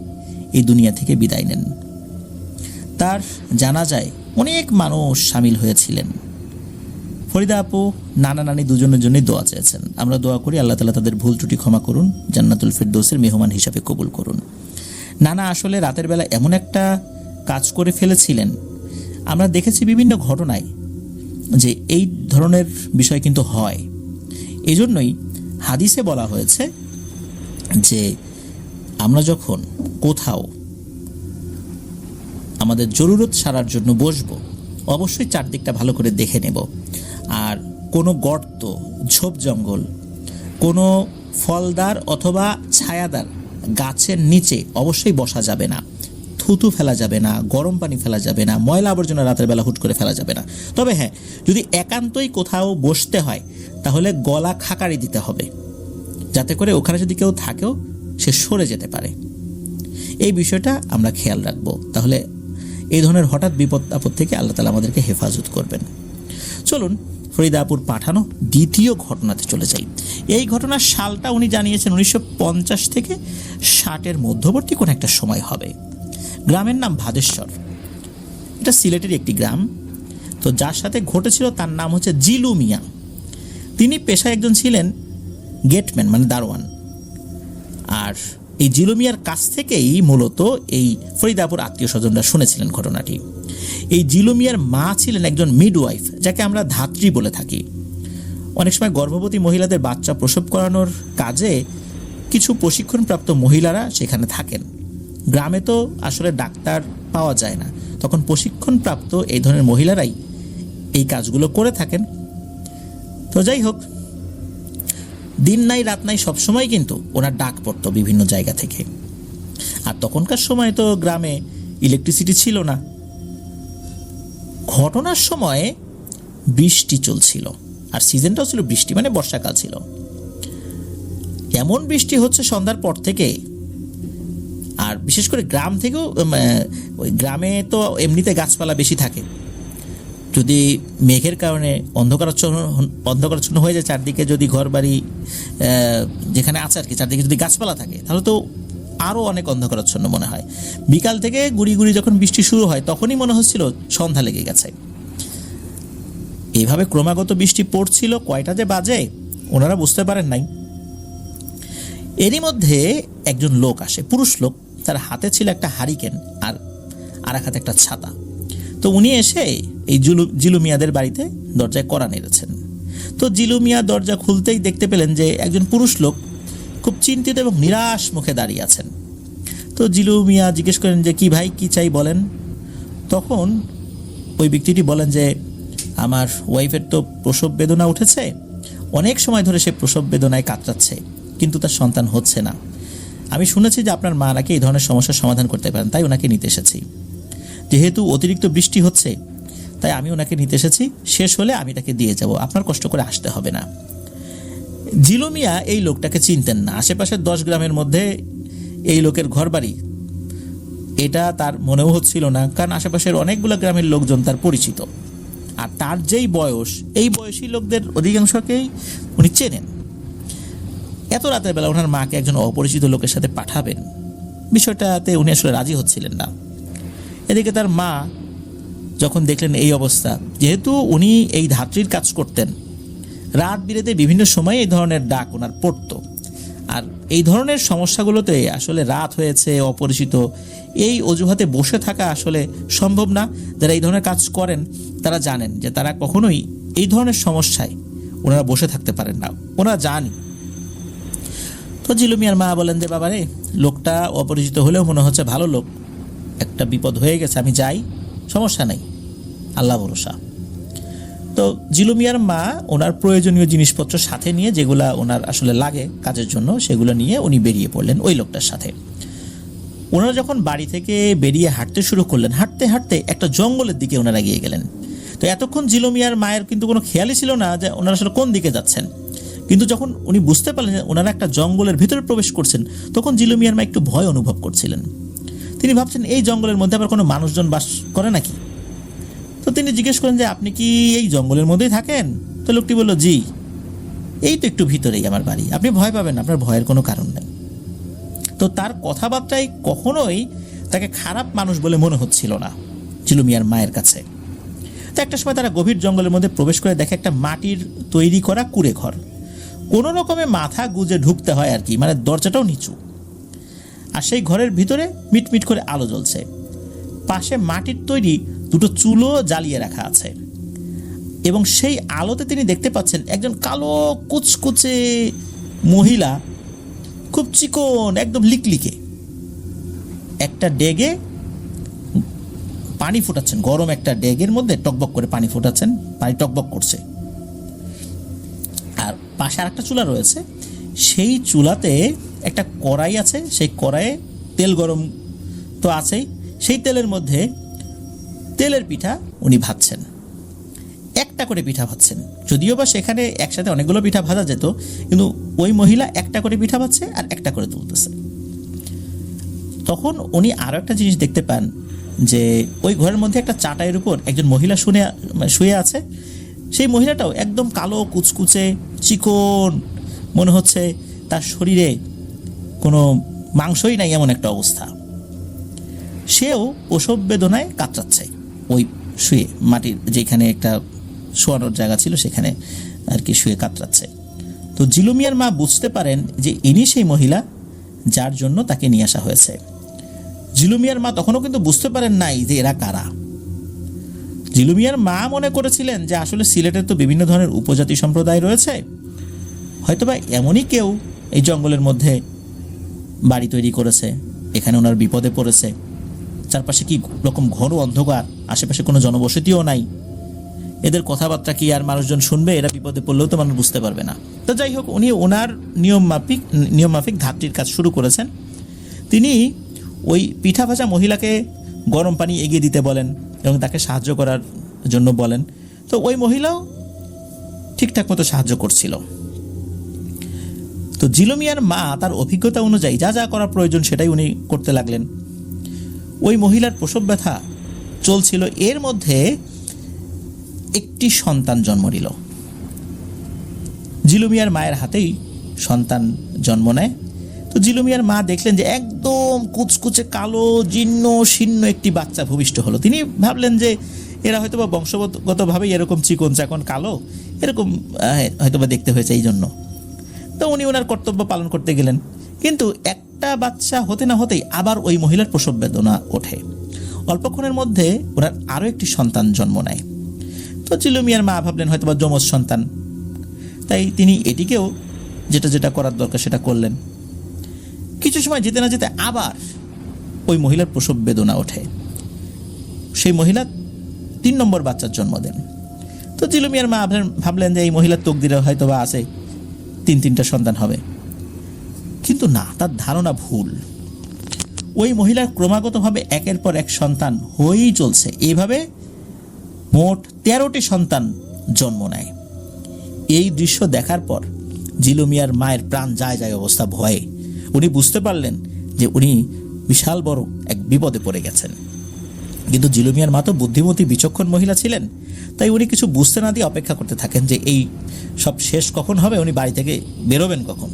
এই দুনিয়া থেকে বিদায় নেন। তার জানাজায় অনেক মানুষ সামিল হয়েছিলেন। ফরিদা আপু নানা নানি দুজনের জন্যই দোয়া চেয়েছেন। আমরা দোয়া করি আল্লাহ তাআলা তাদের ভুল ত্রুটি ক্ষমা করুন, জান্নাতুল ফিরদৌসের মেহমান হিসাবে কবুল করুন। নানা আসলে রাতের বেলা এমন একটা কাজ করে ফেলেছিলেন, আমরা দেখেছি বিভিন্ন ঘটনায় যে এই ধরনের বিষয় কিন্তু হয়। এজন্যই হাদিসে বলা হয়েছে যে আমরা যখন কোথাও আমাদের জরুরত সারার জন্য বসবো, অবশ্যই চারদিকটা ভালো করে দেখে নেব। আর কোনো গর্ত, ঝোপ জঙ্গল, কোনো ফলদার অথবা ছায়াদার গাছের নিচে অবশ্যই বসা যাবে না, থুতু ফেলা যাবে না, গরম পানি ফেলা যাবে না, ময়লা আবর্জনা রাতের বেলা হুট করে ফেলা যাবে না। তবে হ্যাঁ, যদি একান্তই কোথাও বসতে হয় তাহলে গলা খাকারি দিতে হবে, যাতে করে ওখানে যদি কেউ থাকেও সে সরে যেতে পারে। এই বিষয়টা আমরা খেয়াল রাখবো, তাহলে এই ধরনের হঠাৎ বিপদ আপদ থেকে আল্লাহ তাআলা আমাদেরকে হেফাজত করবেন। চলুন ফরিদা আপুর পাঠানো দ্বিতীয় ঘটনাতে চলে যাই। এই ঘটনার সালটা উনি জানিয়েছেন 1950 থেকে 60-এর মধ্যবর্তী কোন একটা সময় হবে। গ্রামের নাম ভাদেশ্বর, এটা সিলেটের একটি গ্রাম। তো যার সাথে ঘটেছিল তার নাম হচ্ছে জিলু মিয়া। তিনি পেশায় একজন ছিলেন গেটম্যান, মানে দারোয়ান। আর এই জিলু মিয়ার কাছ থেকেই মূলত এই ফরিদাপুর আত্মীয় স্বজনরা শুনেছিলেন ঘটনাটি। এই জিলু মিয়ার মা ছিলেন একজন মিডওয়াইফ, যাকে আমরা ধাত্রী বলে থাকি। অনেক সময় গর্ভবতী মহিলাদের বাচ্চা প্রসব করানোর কাজে কিছু প্রশিক্ষণপ্রাপ্ত মহিলারা সেখানে থাকেন। গ্রামে তো আসলে ডাক্তার পাওয়া যায় না, তখন প্রশিক্ষণপ্রাপ্ত এই ধরনের মহিলারাই এই কাজগুলো করে থাকেন। তো যাই হোক, দিন নাই রাত নাই সবসময় কিন্তু ওনার ডাক পড়তো বিভিন্ন জায়গা থেকে। আর তখনকার সময় তো গ্রামে ইলেকট্রিসিটি ছিল না। ঘটনার সময় বৃষ্টি চলছিল, আর সিজনটাও ছিল বৃষ্টি, মানে বর্ষাকাল ছিল। এমন বৃষ্টি হচ্ছে সন্ধ্যার পর থেকে। আর বিশেষ করে গ্রাম থেকেও, ওই গ্রামে তো এমনিতে গাছপালা বেশি থাকে। যদি মেঘের কারণে অন্ধকারাচ্ছন্ন হয়ে যায় চারদিকে, যদি ঘর বাড়ি যেখানে আছে আর কি চারদিকে যদি গাছপালা থাকে, তাহলে তো আরও অনেক অন্ধকারাচ্ছন্ন মনে হয়। বিকাল থেকে গুড়ি গুড়ি যখন বৃষ্টি শুরু হয় তখনই মনে হচ্ছিল সন্ধ্যা লেগে গেছে। এইভাবে ক্রমাগত বৃষ্টি পড়ছিল, কয়টা যে বাজে ওনারা বুঝতে পারেন নাই। এরই মধ্যে একজন লোক আসে, পুরুষ লোক। তার হাতে ছিল একটা হারিকেন আর এক হাতে একটা ছাতা। তো উনি এসে এই জিলু মিয়াদের বাড়িতে দরজায় কড়া নেড়েছেন। তো জিলু মিয়া দরজা খুলতেই দেখতে পেলেন যে একজন পুরুষ লোক খুব চিন্তিত এবং নিরাশ মুখে দাঁড়িয়ে আছেন। তো জিলু মিয়া জিজ্ঞেস করেন যে কি ভাই, কি চাই বলেন। তখন ওই ব্যক্তিটি বলেন যে আমার ওয়াইফের তো প্রসব বেদনা উঠেছে, অনেক সময় ধরে সে প্রসব বেদনায় কাতরাচ্ছে, কিন্তু তার সন্তান হচ্ছে না। আমি শুনেছি যে আপনার মা নাকি এই ধরনের সমস্যার সমাধান করতে পারেন, তাই ওনাকে নিতে এসেছি। যেহেতু অতিরিক্ত বৃষ্টি হচ্ছে তাই আমি ওনাকে নিতে এসেছি, শেষ হলে আমি তাকে দিয়ে যাব, আপনার কষ্ট করে আসতে হবে না। জিলু মিয়া এই লোকটাকে চিনতেন না। আশেপাশের 10 গ্রামের মধ্যে এই লোকের ঘরবাড়ি এটা তার মনেও হচ্ছিল না, কারণ আশেপাশের অনেকগুলো গ্রামের লোকজন তার পরিচিত। আর তার যেই বয়স, এই বয়সী লোকদের অধিকাংশকেই উনি চেনেন। এত রাতের বেলা ওনার মাকে একজন অপরিচিত লোকের সাথে পাঠাবেন, বিষয়টাতে উনি আসলে রাজি হচ্ছিলেন না। এদিকে তার মা যখন দেখলেন এই অবস্থা, যেহেতু উনি এই ধাত্রীর কাজ করতেন, রাত বিরেতে বিভিন্ন সময় এই ধরনের ডাক ওনার পড়তো। আর এই ধরনের সমস্যাগুলোতে আসলে রাত হয়েছে, অপরিচিত, এই অজুহাতে বসে থাকা আসলে সম্ভব না। যারা এই ধরনের কাজ করেন তারা জানেন যে তারা কখনোই এই ধরনের সমস্যায় ওনারা বসে থাকতে পারেন না, ওনারা জানি। তো জিলু মিয়ার মা বলেন যে বাবারে, লোকটা অপরিচিত হলেও মনে হচ্ছে ভালো লোক, একটা বিপদ হয়ে গেছে, আমি যাই, সমস্যা নেই, আল্লাহ ভরসা। তো জিলু মিয়ার মা ওনার প্রয়োজনীয় জিনিসপত্র সাথে নিয়ে, যেগুলা ওনার আসলে লাগে কাজের জন্য, সেগুলো নিয়ে উনি বেরিয়ে পড়লেন ওই লোকটার সাথে। ওনারা যখন বাড়ি থেকে বেরিয়ে হাঁটতে শুরু করলেন, হাঁটতে হাঁটতে একটা জঙ্গলের দিকে ওনারা গিয়ে গেলেন। তো এতক্ষণ জিলু মিয়ার মায়ের কিন্তু কোনো খেয়ালই ছিল না যে ওনারা আসলে কোন দিকে যাচ্ছেন। কিন্তু যখন উনি বুঝতে পারলেন যে ওনারা একটা জঙ্গলের ভিতরে প্রবেশ করছেন, তখন জিলু মিয়ার মা একটু ভয় অনুভব করছিলেন। তিনি ভাবছেন এই জঙ্গলের মধ্যে আবার কোনো মানুষজন বাস করে নাকি। তো তিনি জিজ্ঞেস করেন যে আপনি কি এই জঙ্গলের মধ্যেই থাকেন? তো লোকটি বলল, জি, এই তো একটু ভিতরেই আমার বাড়ি, আপনি ভয় পাবেন, আপনার ভয়ের কোনো কারণ নেই। তো তার কথাবার্তায় কখনোই তাকে খারাপ মানুষ বলে মনে হচ্ছিল না জিলু মিয়ার মায়ের কাছে। তো একটা সময় তারা গভীর জঙ্গলের মধ্যে প্রবেশ করে দেখে একটা মাটির তৈরি করা কুঁড়ে ঘর। কোনো রকমে মাথা গুজে ঢুকতে হয় আর কি, মানে দরজাটাও নিচু। আর সেই ঘরের ভিতরে মিটমিট করে আলো জ্বলছে। পাশে মাটির তৈরি দুটো চুলো জ্বালিয়ে রাখা আছে, এবং সেই আলোতে তিনি দেখতে পাচ্ছেন একজন কালো কুচকুচে মহিলা, খুব চিকন, একদম লিকলিকে, একটা ডেগে পানি ফোটাচ্ছেন। গরম একটা ডেগের মধ্যে টকবক করে পানি ফোটাচ্ছেন, পানি টকবক করছে। আর পাশে আর একটা চুলা রয়েছে, সেই চুলাতে একটা কড়াই আছে, সেই কড়াইয়ে তেল গরম তো আছেই, সেই তেলের মধ্যে তেলের পিঠা উনি ভাজছেন, একটা করে পিঠা ভাজছেন। যদিও বা সেখানে একসাথে অনেকগুলো পিঠা ভাজা যেত, কিন্তু ওই মহিলা একটা করে পিঠা ভাজছে আর একটা করে তুলতেছে। তখন উনি আরও একটা জিনিস দেখতে পান যে ওই ঘরের মধ্যে একটা চাটাইয়ের উপর একজন মহিলা শুয়ে আছে। সেই মহিলাটাও একদম কালো কুচকুচে চিকন, মনে হচ্ছে তার শরীরে কোনো মাংসই নাই এমন একটা অবস্থা। সেও প্রসব বেদনায় কাতরাচ্ছে, ওই শুয়ে মাটির যেখানে একটা শোয়ানোর জায়গা ছিল সেখানে আর কি শুয়ে কাতরাচ্ছে। তো জিলু মিয়ার মা বুঝতে পারেন যে ইনি সেই মহিলা যার জন্য তাকে নিয়ে আসা হয়েছে। জিলু মিয়ার মা তখনও কিন্তু বুঝতে পারেন নাই যে এরা কারা। জিলু মিয়ার মা মনে করেছিলেন যে আসলে সিলেটের তো বিভিন্ন ধরনের উপজাতি সম্প্রদায় রয়েছে, হয়তোবা এমনই কেউ এই জঙ্গলের মধ্যে বাড়ি তৈরি করেছে, এখানে ওনার বিপদে পড়েছে। চারপাশে কি রকম ঘন অন্ধকার, আশেপাশে কোনো জনবসতিও নাই, এদের কথাবার্তা কি আর মানুষজন শুনবে? এরা বিপদে পড়লেও তো মানুষ বুঝতে পারবে না। তো যাই হোক, উনি ওনার নিয়ম মাফিক ধাত্রীর কাজ শুরু করেছেন। তিনি ওই পিঠা ভাজা মহিলাকে গরম পানি এগিয়ে দিতে বলেন এবং তাকে সাহায্য করার জন্য বলেন। তো ওই মহিলাও ঠিকঠাক মতো সাহায্য করছিল। তো জিলু মিয়ার মা তার অভিজ্ঞতা অনুযায়ী যা যা করা প্রয়োজন সেটাই উনি করতে লাগলেন। ওই মহিলার প্রসব ব্যথা চলছিল, এর মধ্যে একটি সন্তান জন্ম নিল। জিলু মিয়ার মায়ের হাতেই সন্তান জন্ম নেয়। তো জিলু মিয়ার মা দেখলেন যে একদম কুচকুচে কালো জীর্ণ শীর্ণ একটি বাচ্চা ভূমিষ্ঠ হলো। তিনি ভাবলেন যে এরা হয়তোবা বংশগতভাবেই এরকম চিকন চাকন কালো, এরকম হয়তোবা দেখতে হয়েছে এই জন্য। তো উনি ওনার কর্তব্য পালন করতে গেলেন, কিন্তু একটা বাচ্চা হতে না হতেই আবার ওই মহিলার প্রসব বেদনা ওঠে। অল্পক্ষণের মধ্যে ওনার আরও একটি সন্তান জন্ম নেয়। তো জিলু মিয়ার মা ভাবলেন হয়তোবা যমজ সন্তান, তাই তিনি এটিকেও যেটা করার দরকার সেটা করলেন। কিছু সময় যেতে না যেতে আবার ওই মহিলার প্রসব বেদনা ওঠে। সেই মহিলা 3 নম্বর বাচ্চার জন্ম দেন। তো জিলু মিয়ার মা ভাবলেন যে এই মহিলার তকদিরে হয়তো বা আছে 3টা সন্তান হবে, কিন্তু না, তার ধারণা ভুল। ওই মহিলার ক্রমাগতভাবে একের পর এক সন্তান হয়েই চলছে। এইভাবে মোট 13টি সন্তান জন্ম নেয়। এই দৃশ্য দেখার পর জিলু মিয়ার মায়ের প্রাণ যায় অবস্থা ভয়ে। উনি বুঝতে পারলেন যে উনি বিশাল বড় এক বিপদে পড়ে গেছেন। কিন্তু জিলু মিয়ার মা তো বুদ্ধিমতী বিচক্ষণ মহিলা ছিলেন, তাই উনি কিছু বুঝতে না দিয়ে অপেক্ষা করতে থাকেন যে এই সব শেষ কখন হবে, উনি বাড়ি থেকে বেরোবেন কখন,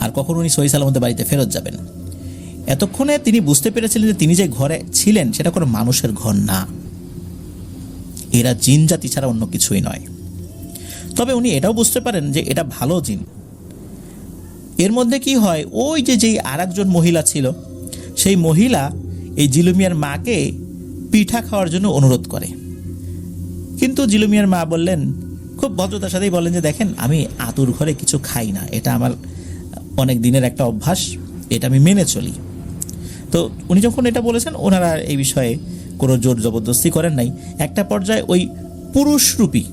আর কখন উনি সহি সালামতে বাড়িতে ফেরত যাবেন। এতক্ষণে তিনি বুঝতে পেরেছিলেন যে তিনি যে ঘরে ছিলেন সেটা কোনো মানুষের ঘর না, এরা জিন জাতি ছাড়া অন্য কিছুই নয়। তবে উনি এটাও বুঝতে পারেন যে এটা ভালো জিন। এর মধ্যে কি হয়, ওই যেই আরেকজন মহিলা ছিল, সেই মহিলা এই জিলু মিয়ার মাকে পিঠা খাওয়ার জন্য অনুরোধ করে। কিন্তু জিলু মিয়ার মা বললেন, খুব ভদ্রতার সাথেই বলেন যে দেখেন, আমি আতুর ঘরে কিছু খাই না, এটা আমার অনেক দিনের একটা অভ্যাস, এটা আমি মেনে চলি। তো উনি যখন এটা বলেছেন, ওনারা এই বিষয়ে কোনো জোর জবরদস্তি করেন নাই। একটা পর্যায়ে ওই পুরুষরূপী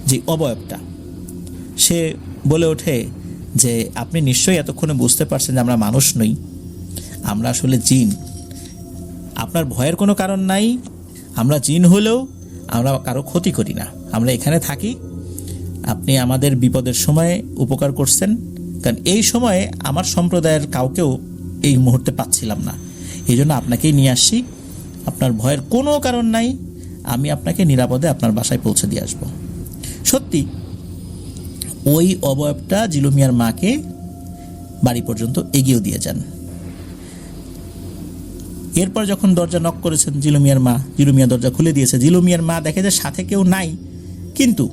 যে অবয়বটা, সে বলে ওঠে যে আপনি নিশ্চয়ই এতক্ষণে বুঝতে পারছেন যে আমরা মানুষ নই, আমরা আসলে জিন। আপনার ভয়ের কোনো কারণ নাই, আমরা জিন হলেও আমরা কারো ক্ষতি করি না, আমরা এখানে থাকি। আপনি আমাদের বিপদের সময়ে উপকার করছেন, কারণ এই সময়ে আমার সম্প্রদায়ের কাউকেও এই মুহূর্তে পাচ্ছিলাম না, এই জন্য আপনাকেই নিয়ে আসছি। আপনার ভয়ের কোনো কারণ নাই, আমি আপনাকে নিরাপদে আপনার বাসায় পৌঁছে দিয়ে আসবো। সত্যি ওই অবয়বটা জিলু মিয়ার মাকে বাড়ি পর্যন্ত এগিয়েও দিয়ে যান। এরপর যখন দরজা নক করেছেন জিলু মিয়া দরজা খুলে দিয়েছে। জিলু মিয়ার মা দেখে যে সাথে কেউ নাই, কিন্তু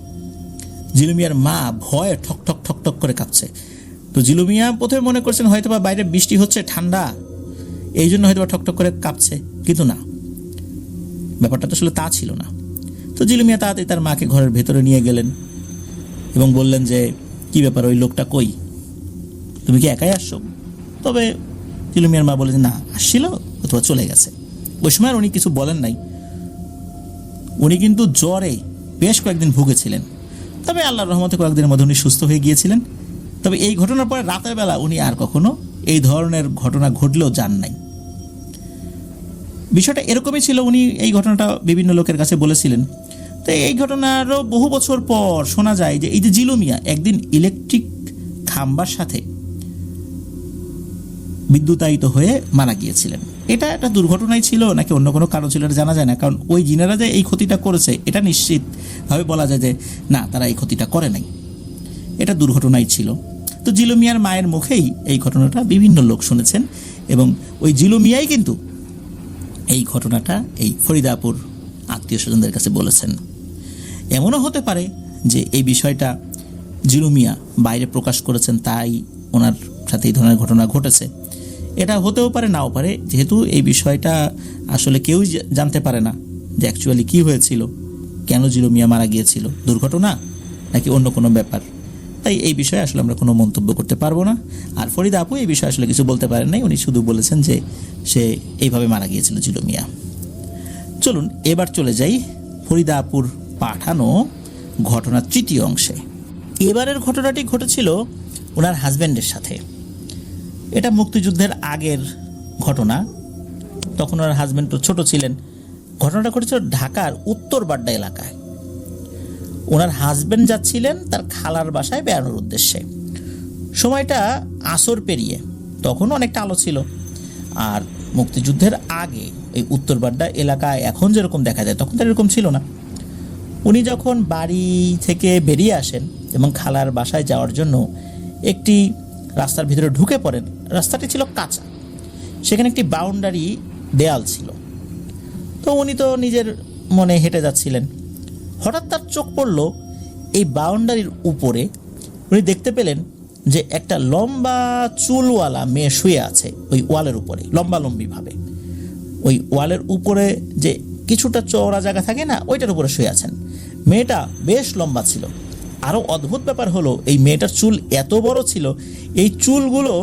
জিলু মিয়ার মা ভয়ে ঠক ঠক ঠক ঠক করে কাঁপছে। তো জিলু মিয়া প্রথমে মনে করছেন হয়তোবা বাইরে বৃষ্টি হচ্ছে, ঠান্ডা, এই জন্য হয়তোবা ঠক ঠক করে কাঁপছে, কিন্তু না, ব্যাপারটা তো আসলে তা ছিল না। তো জিলু মিয়া তাড়াতাড়ি তার মাকে ঘরের ভেতরে নিয়ে গেলেন এবং বললেন যে কি ব্যাপার, ওই লোকটা কই, তুমি কি একাই আসছো? তবে জিলু মিয়ার মা বলেন না, আসছিল অথবা চলে গেছে। ওই সময় উনি কিছু বলেন নাই। উনি কিন্তু জ্বরে বেশ কয়েকদিন ভুগেছিলেন। তবে আল্লাহর রহমতে কয়েকদিনের মধ্যে উনি সুস্থ হয়ে গিয়েছিলেন। তবে এই ঘটনার পরে রাতের বেলা উনি আর কখনো এই ধরনের ঘটনা ঘটলেও যান নাই। বিষয়টা এরকমই ছিল, উনি এই ঘটনাটা বিভিন্ন লোকের কাছে বলেছিলেন। তো এই ঘটনারও বহু বছর পর শোনা যায় যে এই যে জিলু মিয়া একদিন ইলেকট্রিক খাম্বার সাথে বিদ্যুতায়িত হয়ে মারা গিয়েছিলেন। এটা একটা দুর্ঘটনাই ছিল নাকি অন্য কোনো কারণ ছিল এটা জানা যায় না, কারণ ওই জিনেরা যে এই ক্ষতিটা করেছে এটা নিশ্চিতভাবে বলা যায় যে না, তারা এই ক্ষতিটা করে নাই, এটা দুর্ঘটনাই ছিল। তো জিলু মিয়ার মায়ের মুখেই এই ঘটনাটা বিভিন্ন লোক শুনেছেন এবং ওই জিলু মিয়াই কিন্তু এই ঘটনাটা এই ফরিদাপুর আত্মীয় স্বজনদের কাছে বলেছেন। এমনও হতে পারে যে এই বিষয়টা জিলু মিয়া বাইরে প্রকাশ করেছেন, তাই ওনার সাথে এই ধরনের ঘটনা ঘটেছে। এটা হতেও পারে, নাও পারে, যেহেতু এই বিষয়টা আসলে কেউই জানতে পারে না যে অ্যাকচুয়ালি কী হয়েছিল, কেন জিলু মিয়া মারা গিয়েছিল, দুর্ঘটনা নাকি অন্য কোনো ব্যাপার। তাই এই বিষয়ে আসলে আমরা কোনো মন্তব্য করতে পারবো না। আর ফরিদা আপু এই বিষয়ে আসলে কিছু বলতে পারেন নাই, উনি শুধু বলেছেন যে সে এইভাবে মারা গিয়েছিল জিলু মিয়া। চলুন এবার চলে যাই ফরিদা আপুর পাঠানো ঘটনার তৃতীয় অংশে। এবারের ঘটনাটি ঘটেছিল ওনার হাজব্যান্ডের সাথে। এটা মুক্তিযুদ্ধের আগের ঘটনা, তখন ওনার হাজব্যান্ড তো ছোট ছিলেন। ঘটনাটা ঘটেছিল ঢাকার উত্তর বাড্ডা এলাকায়। ওনার হাজব্যান্ড যাচ্ছিলেন তার খালার বাসায় বেড়ানোর উদ্দেশ্যে। সময়টা আসর পেরিয়ে, তখন অনেকটা আলো ছিল। আর মুক্তিযুদ্ধের আগে এই উত্তর বাড্ডা এলাকায় এখন যেরকম দেখা যায় তখন তো এরকম ছিল না। উনি যখন বাড়ি থেকে বেরিয়ে আসেন এবং খালার বাসায় যাওয়ার জন্য একটি রাস্তার ভিতরে ঢুকে পড়েন, রাস্তাটি ছিল কাঁচা, সেখানে একটি বাউন্ডারি দেয়াল ছিল। তো উনি তো নিজের মনে হেঁটে যাচ্ছিলেন, হঠাৎ তার চোখ পড়ল এই বাউন্ডারির উপরে। উনি দেখতে পেলেন যে একটা লম্বা চুলওয়ালা মেয়ে শুয়ে আছে ওই ওয়ালের উপরে, লম্বালম্বিভাবে। ওই ওয়ালের উপরে যে কিছুটা চওড়া জায়গা থাকে না, ওইটার উপরে শুয়ে আছেন। মেয়েটা বেশ লম্বা ছিল। আরও অদ্ভুত ব্যাপার হলো এই মেয়েটার চুল এত বড় ছিল, এই চুলগুলো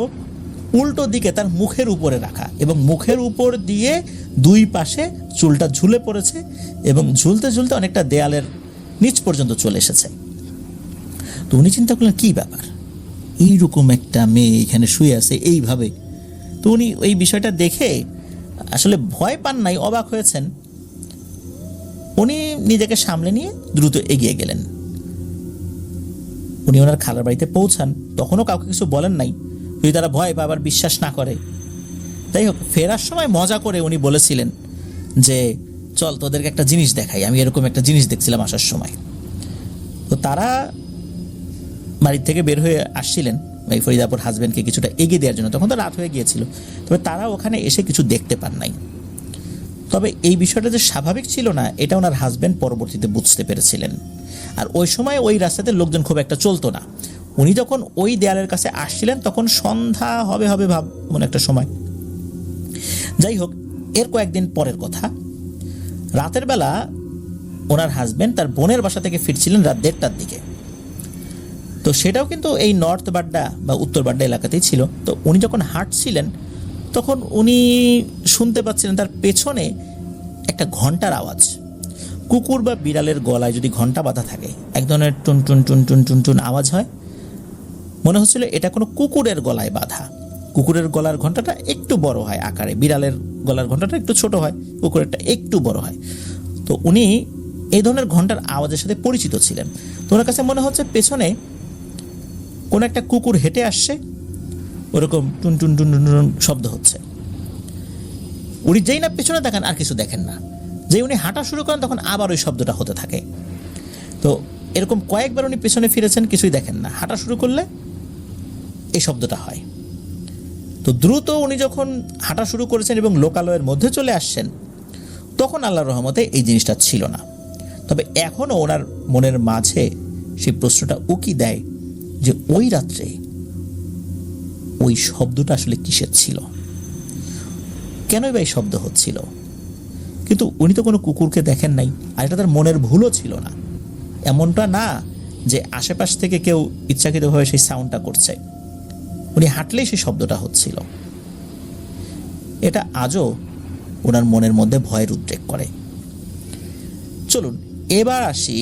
উল্টো দিকে তার মুখের উপরে রাখা এবং মুখের উপর দিয়ে দুই পাশে চুলটা ঝুলে পড়েছে এবং ঝুলতে ঝুলতে অনেকটা দেয়ালের নিচ পর্যন্ত চলে এসেছে। তো উনি চিন্তা করলেন কী ব্যাপার, এইরকম একটা মেয়ে এখানে শুয়ে আছে এইভাবে। তো উনি এই বিষয়টা দেখে আসলে ভয় পান নাই, অবাক হয়েছেন। উনি নিজেকে সামলে নিয়ে দ্রুত এগিয়ে গেলেন। উনি ওনার খালার বাড়িতে পৌঁছান, তখনও কাউকে কিছু বলেন নাই, যদি তারা ভয় বা আবার বিশ্বাস না করে। যাই হোক, ফেরার সময় মজা করে উনি বলেছিলেন যে চল তোদেরকে একটা জিনিস দেখাই, আমি এরকম একটা জিনিস দেখছিলাম আসার সময়। তো তারা বাড়ির থেকে বের হয়ে আসছিলেন এই ফরিদাপুর হাজব্যান্ডকে কিছুটা এগিয়ে দেওয়ার জন্য, তখন তো রাত হয়ে গিয়েছিল। তবে তারা ওখানে এসে কিছু দেখতে পান নাই। তবে এই বিষয়টা যে স্বাভাবিক ছিল না এটা ওনার হাজব্যান্ড পরবর্তীতে বুঝতে পেরেছিলেন। আর ওই সময় ওই রাস্তাতে লোকজন খুব একটা চলতো না। উনি যখন ওই দেয়ালের কাছে আসছিলেন তখন সন্ধ্যা হবে হবে ভাব মনে একটা সময়। যাই হোক, এর কয়েকদিন পরের কথা, রাতের বেলা ওনার হাজব্যান্ড তার বোনের বাসা থেকে ফিরছিলেন রাত 1:30টার দিকে। তো সেটাও কিন্তু এই নর্থ বাড্ডা বা উত্তর বাড্ডা এলাকাতেই ছিল। তো উনি যখন হাঁটছিলেন তখন উনি শুনতে পাচ্ছিলেন তার পেছনে একটা ঘন্টার আওয়াজ। কুকুর বা বিড়ালের গলায় যদি ঘন্টা বাঁধা থাকে এক ধরনের টুন টুন টুন টুন টুন টুন আওয়াজ হয়, মনে হচ্ছিল এটা কোনো কুকুরের গলায় বাঁধা। কুকুরের গলার ঘন্টাটা একটু বড় হয় আকারে, বিড়ালের গলার ঘন্টাটা একটু ছোট হয়, কুকুরেরটা একটু বড় হয়। তো উনি এই ধরনের ঘন্টার আওয়াজের সাথে পরিচিত ছিলেন। তো ওনার কাছে মনে হচ্ছে পেছনে কোনো একটা কুকুর হেঁটে আসছে, ওরকম টুন টুন টুন টুন টুন শব্দ হচ্ছে। উনি যেই না পেছনে দেখেন আর কিছু দেখেন না, যেই উনি হাঁটা শুরু করেন তখন আবার ওই শব্দটা হতে থাকে। তো এরকম কয়েকবার উনি পেছনে ফিরেছেন, কিছুই দেখেন না, হাঁটা শুরু করলে এই শব্দটা হয়। তো দ্রুত উনি যখন হাঁটা শুরু করেছেন এবং লোকালয়ের মধ্যে চলে আসছেন তখন আল্লাহর রহমতে এই জিনিসটা ছিল না। তবে এখনও ওনার মনের মাঝে সেই প্রশ্নটা উকি দেয় যে ওই রাত্রে ওই শব্দটা আসলে কিসের ছিল, কেনই বা এই শব্দ হচ্ছিল। কিন্তু উনি তো কোনো কুকুরকে দেখেন নাই, আর এটা তার মনের ভুলও ছিল না। এমনটা না যে আশেপাশ থেকে কেউ ইচ্ছাকৃতভাবে সেই সাউন্ডটা করছে, উনি হাঁটলেই সেই শব্দটা হচ্ছিল। এটা আজও ওনার মনের মধ্যে ভয়ের উদ্রেক করে। চলুন এবার আসি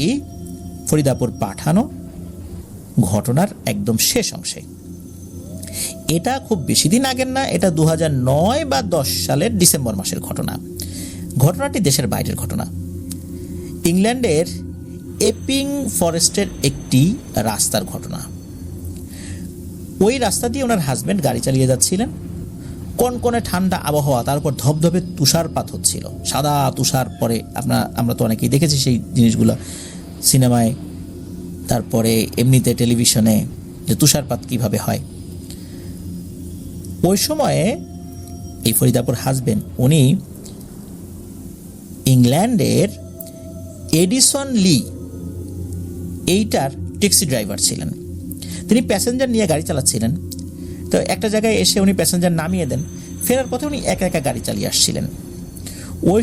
ফরিদাপুর পাঠানো ঘটনার একদম শেষ অংশে। এটা খুব বেশি দিন আগের না, এটা 2009 বা 10 সালের ডিসেম্বর মাসের ঘটনা। ঘটনাটি দেশের বাইরের ঘটনা। ইংল্যান্ডের এপিং ফরেস্টের একটি রাস্তার ঘটনা। ওই রাস্তা দিয়ে ওনার হাজব্যান্ড গাড়ি চালিয়ে যাচ্ছিলেন। কনকনে ঠান্ডা আবহাওয়া, তার উপর ধবধবে তুষারপাত হচ্ছিল, সাদা তুষার। পরে আমরা তো অনেকেই দেখেছি সেই জিনিসগুলো সিনেমায়, তারপরে এমনিতে টেলিভিশনে, যে তুষারপাত কিভাবে হয়। ওই সময়ে এই ফরিদাপুর হাজবেন্ড উনি ইংল্যান্ডের এডিসন লি এইটার ট্যাক্সি ড্রাইভার ছিলেন। তিনি প্যাসেঞ্জার নিয়ে গাড়ি চালাচ্ছিলেন। তো একটা জায়গায় এসে উনি প্যাসেঞ্জার নামিয়ে দেন, ফেরার পথে উনি একা একা গাড়ি চালিয়ে আসছিলেন। ওই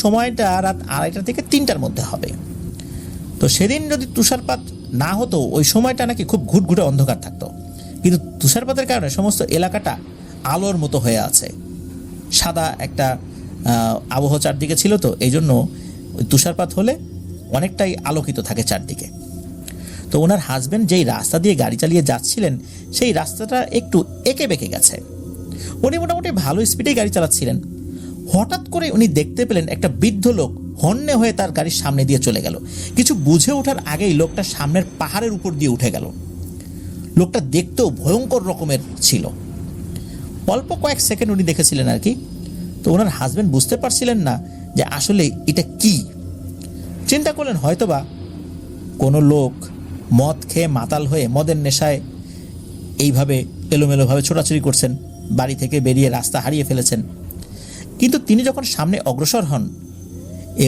সময়টা রাত 2:30 থেকে 3টার মধ্যে হবে। তো সেদিন যদি তুষারপাত না হতো, ওই সময়টা নাকি খুব ঘুটঘুটে অন্ধকার থাকতো, কিন্তু তুষারপাতের কারণে সমস্ত এলাকাটা আলোর মতো হয়ে আছে। সাদা একটা আবহাওয়া চারদিকে ছিল, তো এই জন্য ওই তুষারপাত হলে অনেকটাই আলোকিত থাকে চারদিকে। তো ওনার হাজব্যান্ড যেই রাস্তা দিয়ে গাড়ি চালিয়ে যাচ্ছিলেন, সেই রাস্তাটা একটু এঁকে বেঁকে গেছে। উনি মোটামুটি ভালো স্পিডে গাড়ি চালাচ্ছিলেন। হঠাৎ করে উনি দেখতে পেলেন একটা বৃদ্ধ লোক হন্যে হয়ে তার গাড়ির সামনে দিয়ে চলে গেল। কিছু বুঝে ওঠার আগেই লোকটা সামনের পাহাড়ের উপর দিয়ে উঠে গেল। লোকটা দেখতেও ভয়ঙ্কর রকমের ছিল। অল্প কয়েক সেকেন্ড উনি দেখেছিলেন আর কি। তো ওনার হাজব্যান্ড বুঝতে পারছিলেন না যে আসলে এটা কি। চিন্তা করলেন হয়তোবা কোনো লোক মদ খেয়ে মাতাল হয়ে মদের নেশায় এইভাবে এলোমেলোভাবে ছোটাছুটি করছেন, বাড়ি থেকে বেরিয়ে রাস্তা হারিয়ে ফেলেছেন। কিন্তু তিনি যখন সামনে অগ্রসর হন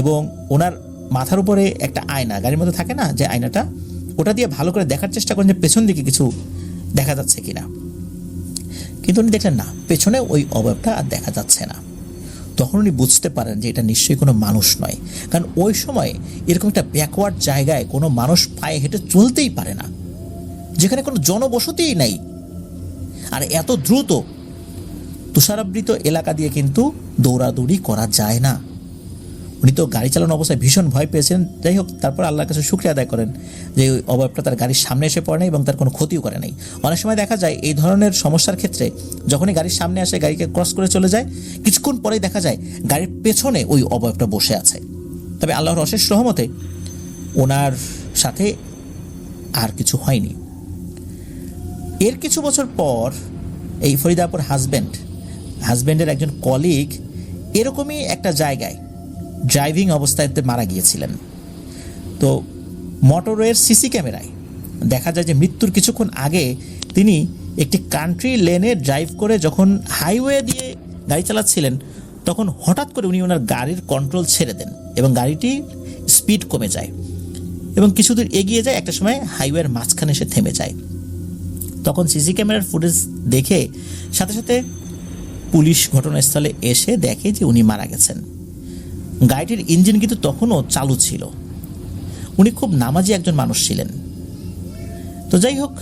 এবং ওনার মাথার উপরে একটা আয়না গাড়ির মধ্যে থাকে না, যে আয়নাটা, ওটা দিয়ে ভালো করে দেখার চেষ্টা করেন যে পেছন দিকে কিছু দেখা যাচ্ছে কিনা। কিন্তু উনি দেখলেন না, পেছনে ওই অবয়বটা আর দেখা যাচ্ছে না। তখন উনি বুঝতে পারেন যে এটা নিশ্চয়ই কোনো মানুষ নয়, কারণ ওই সময় এরকম একটা ব্যাকওয়ার্ড জায়গায় কোনো মানুষ পায়ে হেঁটে চলতেই পারে না, যেখানে কোনো জনবসতিই নাই। আর এত দ্রুত তুষারাবৃত এলাকা দিয়ে কিন্তু দৌড়াদৌড়ি করা যায় না। উনি তো গাড়ি চালানো অবস্থায় ভীষণ ভয় পেয়েছেন। যাই হোক, তারপর আল্লাহর কাছে শুকরিয়া আদায় করেন যে ওই অবয়বটা তার গাড়ির সামনে এসে পড়ে নাই এবং তার কোনো ক্ষতিও করে নাই। অনেক সময় দেখা যায় এই ধরনের সমস্যার ক্ষেত্রে যখনই গাড়ির সামনে আসে, গাড়িকে ক্রস করে চলে যায়, কিছুক্ষণ পরেই দেখা যায় গাড়ির পেছনে ওই অবয়বটা বসে আছে। তবে আল্লাহর অশেষ রহমতে ওনার সাথে আর কিছু হয়নি। এর কিছু বছর পর এই ফরিদাপুর হাজব্যান্ডের একজন কলিগ এরকমই একটা জায়গায় ড্রাইভিং অবস্থায় মারা গিয়েছিলেন। তো মোটরওয়ের সিসি ক্যামেরায় দেখা যায় যে মৃত্যুর কিছুক্ষণ আগে তিনি একটি কান্ট্রি লেনে ড্রাইভ করে যখন হাইওয়ে দিয়ে গাড়ি চালাচ্ছিলেন, তখন হঠাৎ করে উনি ওনার গাড়ির কন্ট্রোল ছেড়ে দেন এবং গাড়িটির স্পিড কমে যায় এবং কিছু দূর এগিয়ে যায়। একটা সময় হাইওয়ের মাঝখানে এসে থেমে যায়। তখন সিসি ক্যামেরার ফুটেজ দেখে সাথে সাথে পুলিশ ঘটনাস্থলে এসে দেখে যে উনি মারা গেছেন। গাড়িটির ইঞ্জিন কিন্তু তখনও চালু ছিল। উনি খুব নামাজি একজন মানুষ ছিলেন। তো যাই হোক,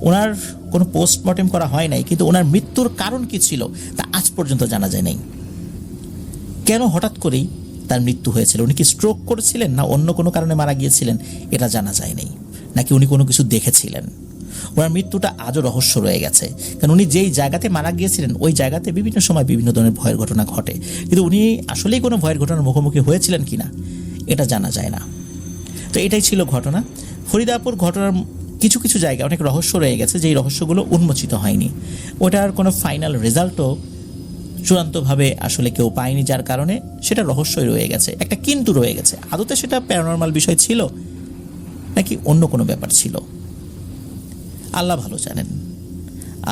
ওনার কোনো পোস্টমর্টেম করা হয় নাই, কিন্তু ওনার মৃত্যুর কারণ কি ছিল তা আজ পর্যন্ত জানা যায় নাই। কেন হঠাৎ করেই তার মৃত্যু হয়েছিল? উনি কি স্ট্রোক করেছিলেন না অন্য কোনো কারণে মারা গিয়েছিলেন, এটা জানা যায় নাই। নাকি উনি কোনো কিছু দেখেছিলেন? ওনার মৃত্যুটা আজও রহস্য রয়ে গেছে, কারণ উনি যেই জায়গাতে মারা গিয়েছিলেন ওই জায়গাতে বিভিন্ন সময় বিভিন্ন ধরনের ভয়ের ঘটনা ঘটে, কিন্তু উনি আসলেই কোনো ভয়ের ঘটনার মুখোমুখি হয়েছিলেন কিনা এটা জানা যায় না। তো এটাই ছিল ঘটনা। ফরিদাপুর ঘটনার কিছু কিছু জায়গায় অনেক রহস্য রয়ে গেছে, যেই রহস্যগুলো উন্মোচিত হয়নি। ওটার কোনো ফাইনাল রেজাল্টও চূড়ান্তভাবে আসলে কেউ পায়নি, যার কারণে সেটা রহস্যই রয়ে গেছে। একটা কিন্তু রয়ে গেছে, আদতে সেটা প্যারানরমাল বিষয় ছিল নাকি অন্য কোনো ব্যাপার ছিল, আল্লাহ ভালো জানেন।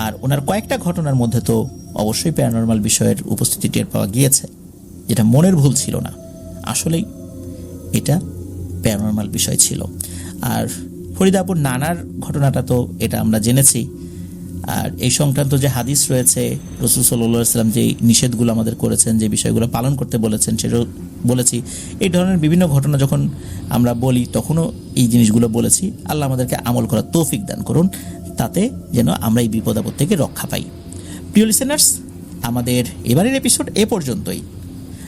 আর ওনার কয়েকটা ঘটনার মধ্যে তো অবশ্যই প্যারানরমাল বিষয়ের উপস্থিতি টের পাওয়া গিয়েছে, যেটা মনের ভুল ছিল না, আসলেই এটা প্যারানরমাল বিষয় ছিল। আর ফরিদাপুর নানার ঘটনাটা তো এটা আমরা জেনেছি। আর এই সংক্রান্ত যে হাদিস রয়েছে, রাসূল সাল্লাল্লাহু আলাইহি ওয়াসাল্লাম যে নিষেধগুলো আমাদের করেছেন, যে বিষয়গুলো পালন করতে বলেছেন, সেটাও বলেছি। এই ধরনের বিভিন্ন ঘটনা যখন আমরা বলি তখনও এই জিনিসগুলো বলেছি। আল্লাহ আমাদেরকে আমল করার তৌফিক দান করুন, তাতে যেন আমরা এই বিপদ আপদ থেকে রক্ষা পাই। প্রিয় লিসেনার্স, আমাদের এবারের এপিসোড এ পর্যন্তই।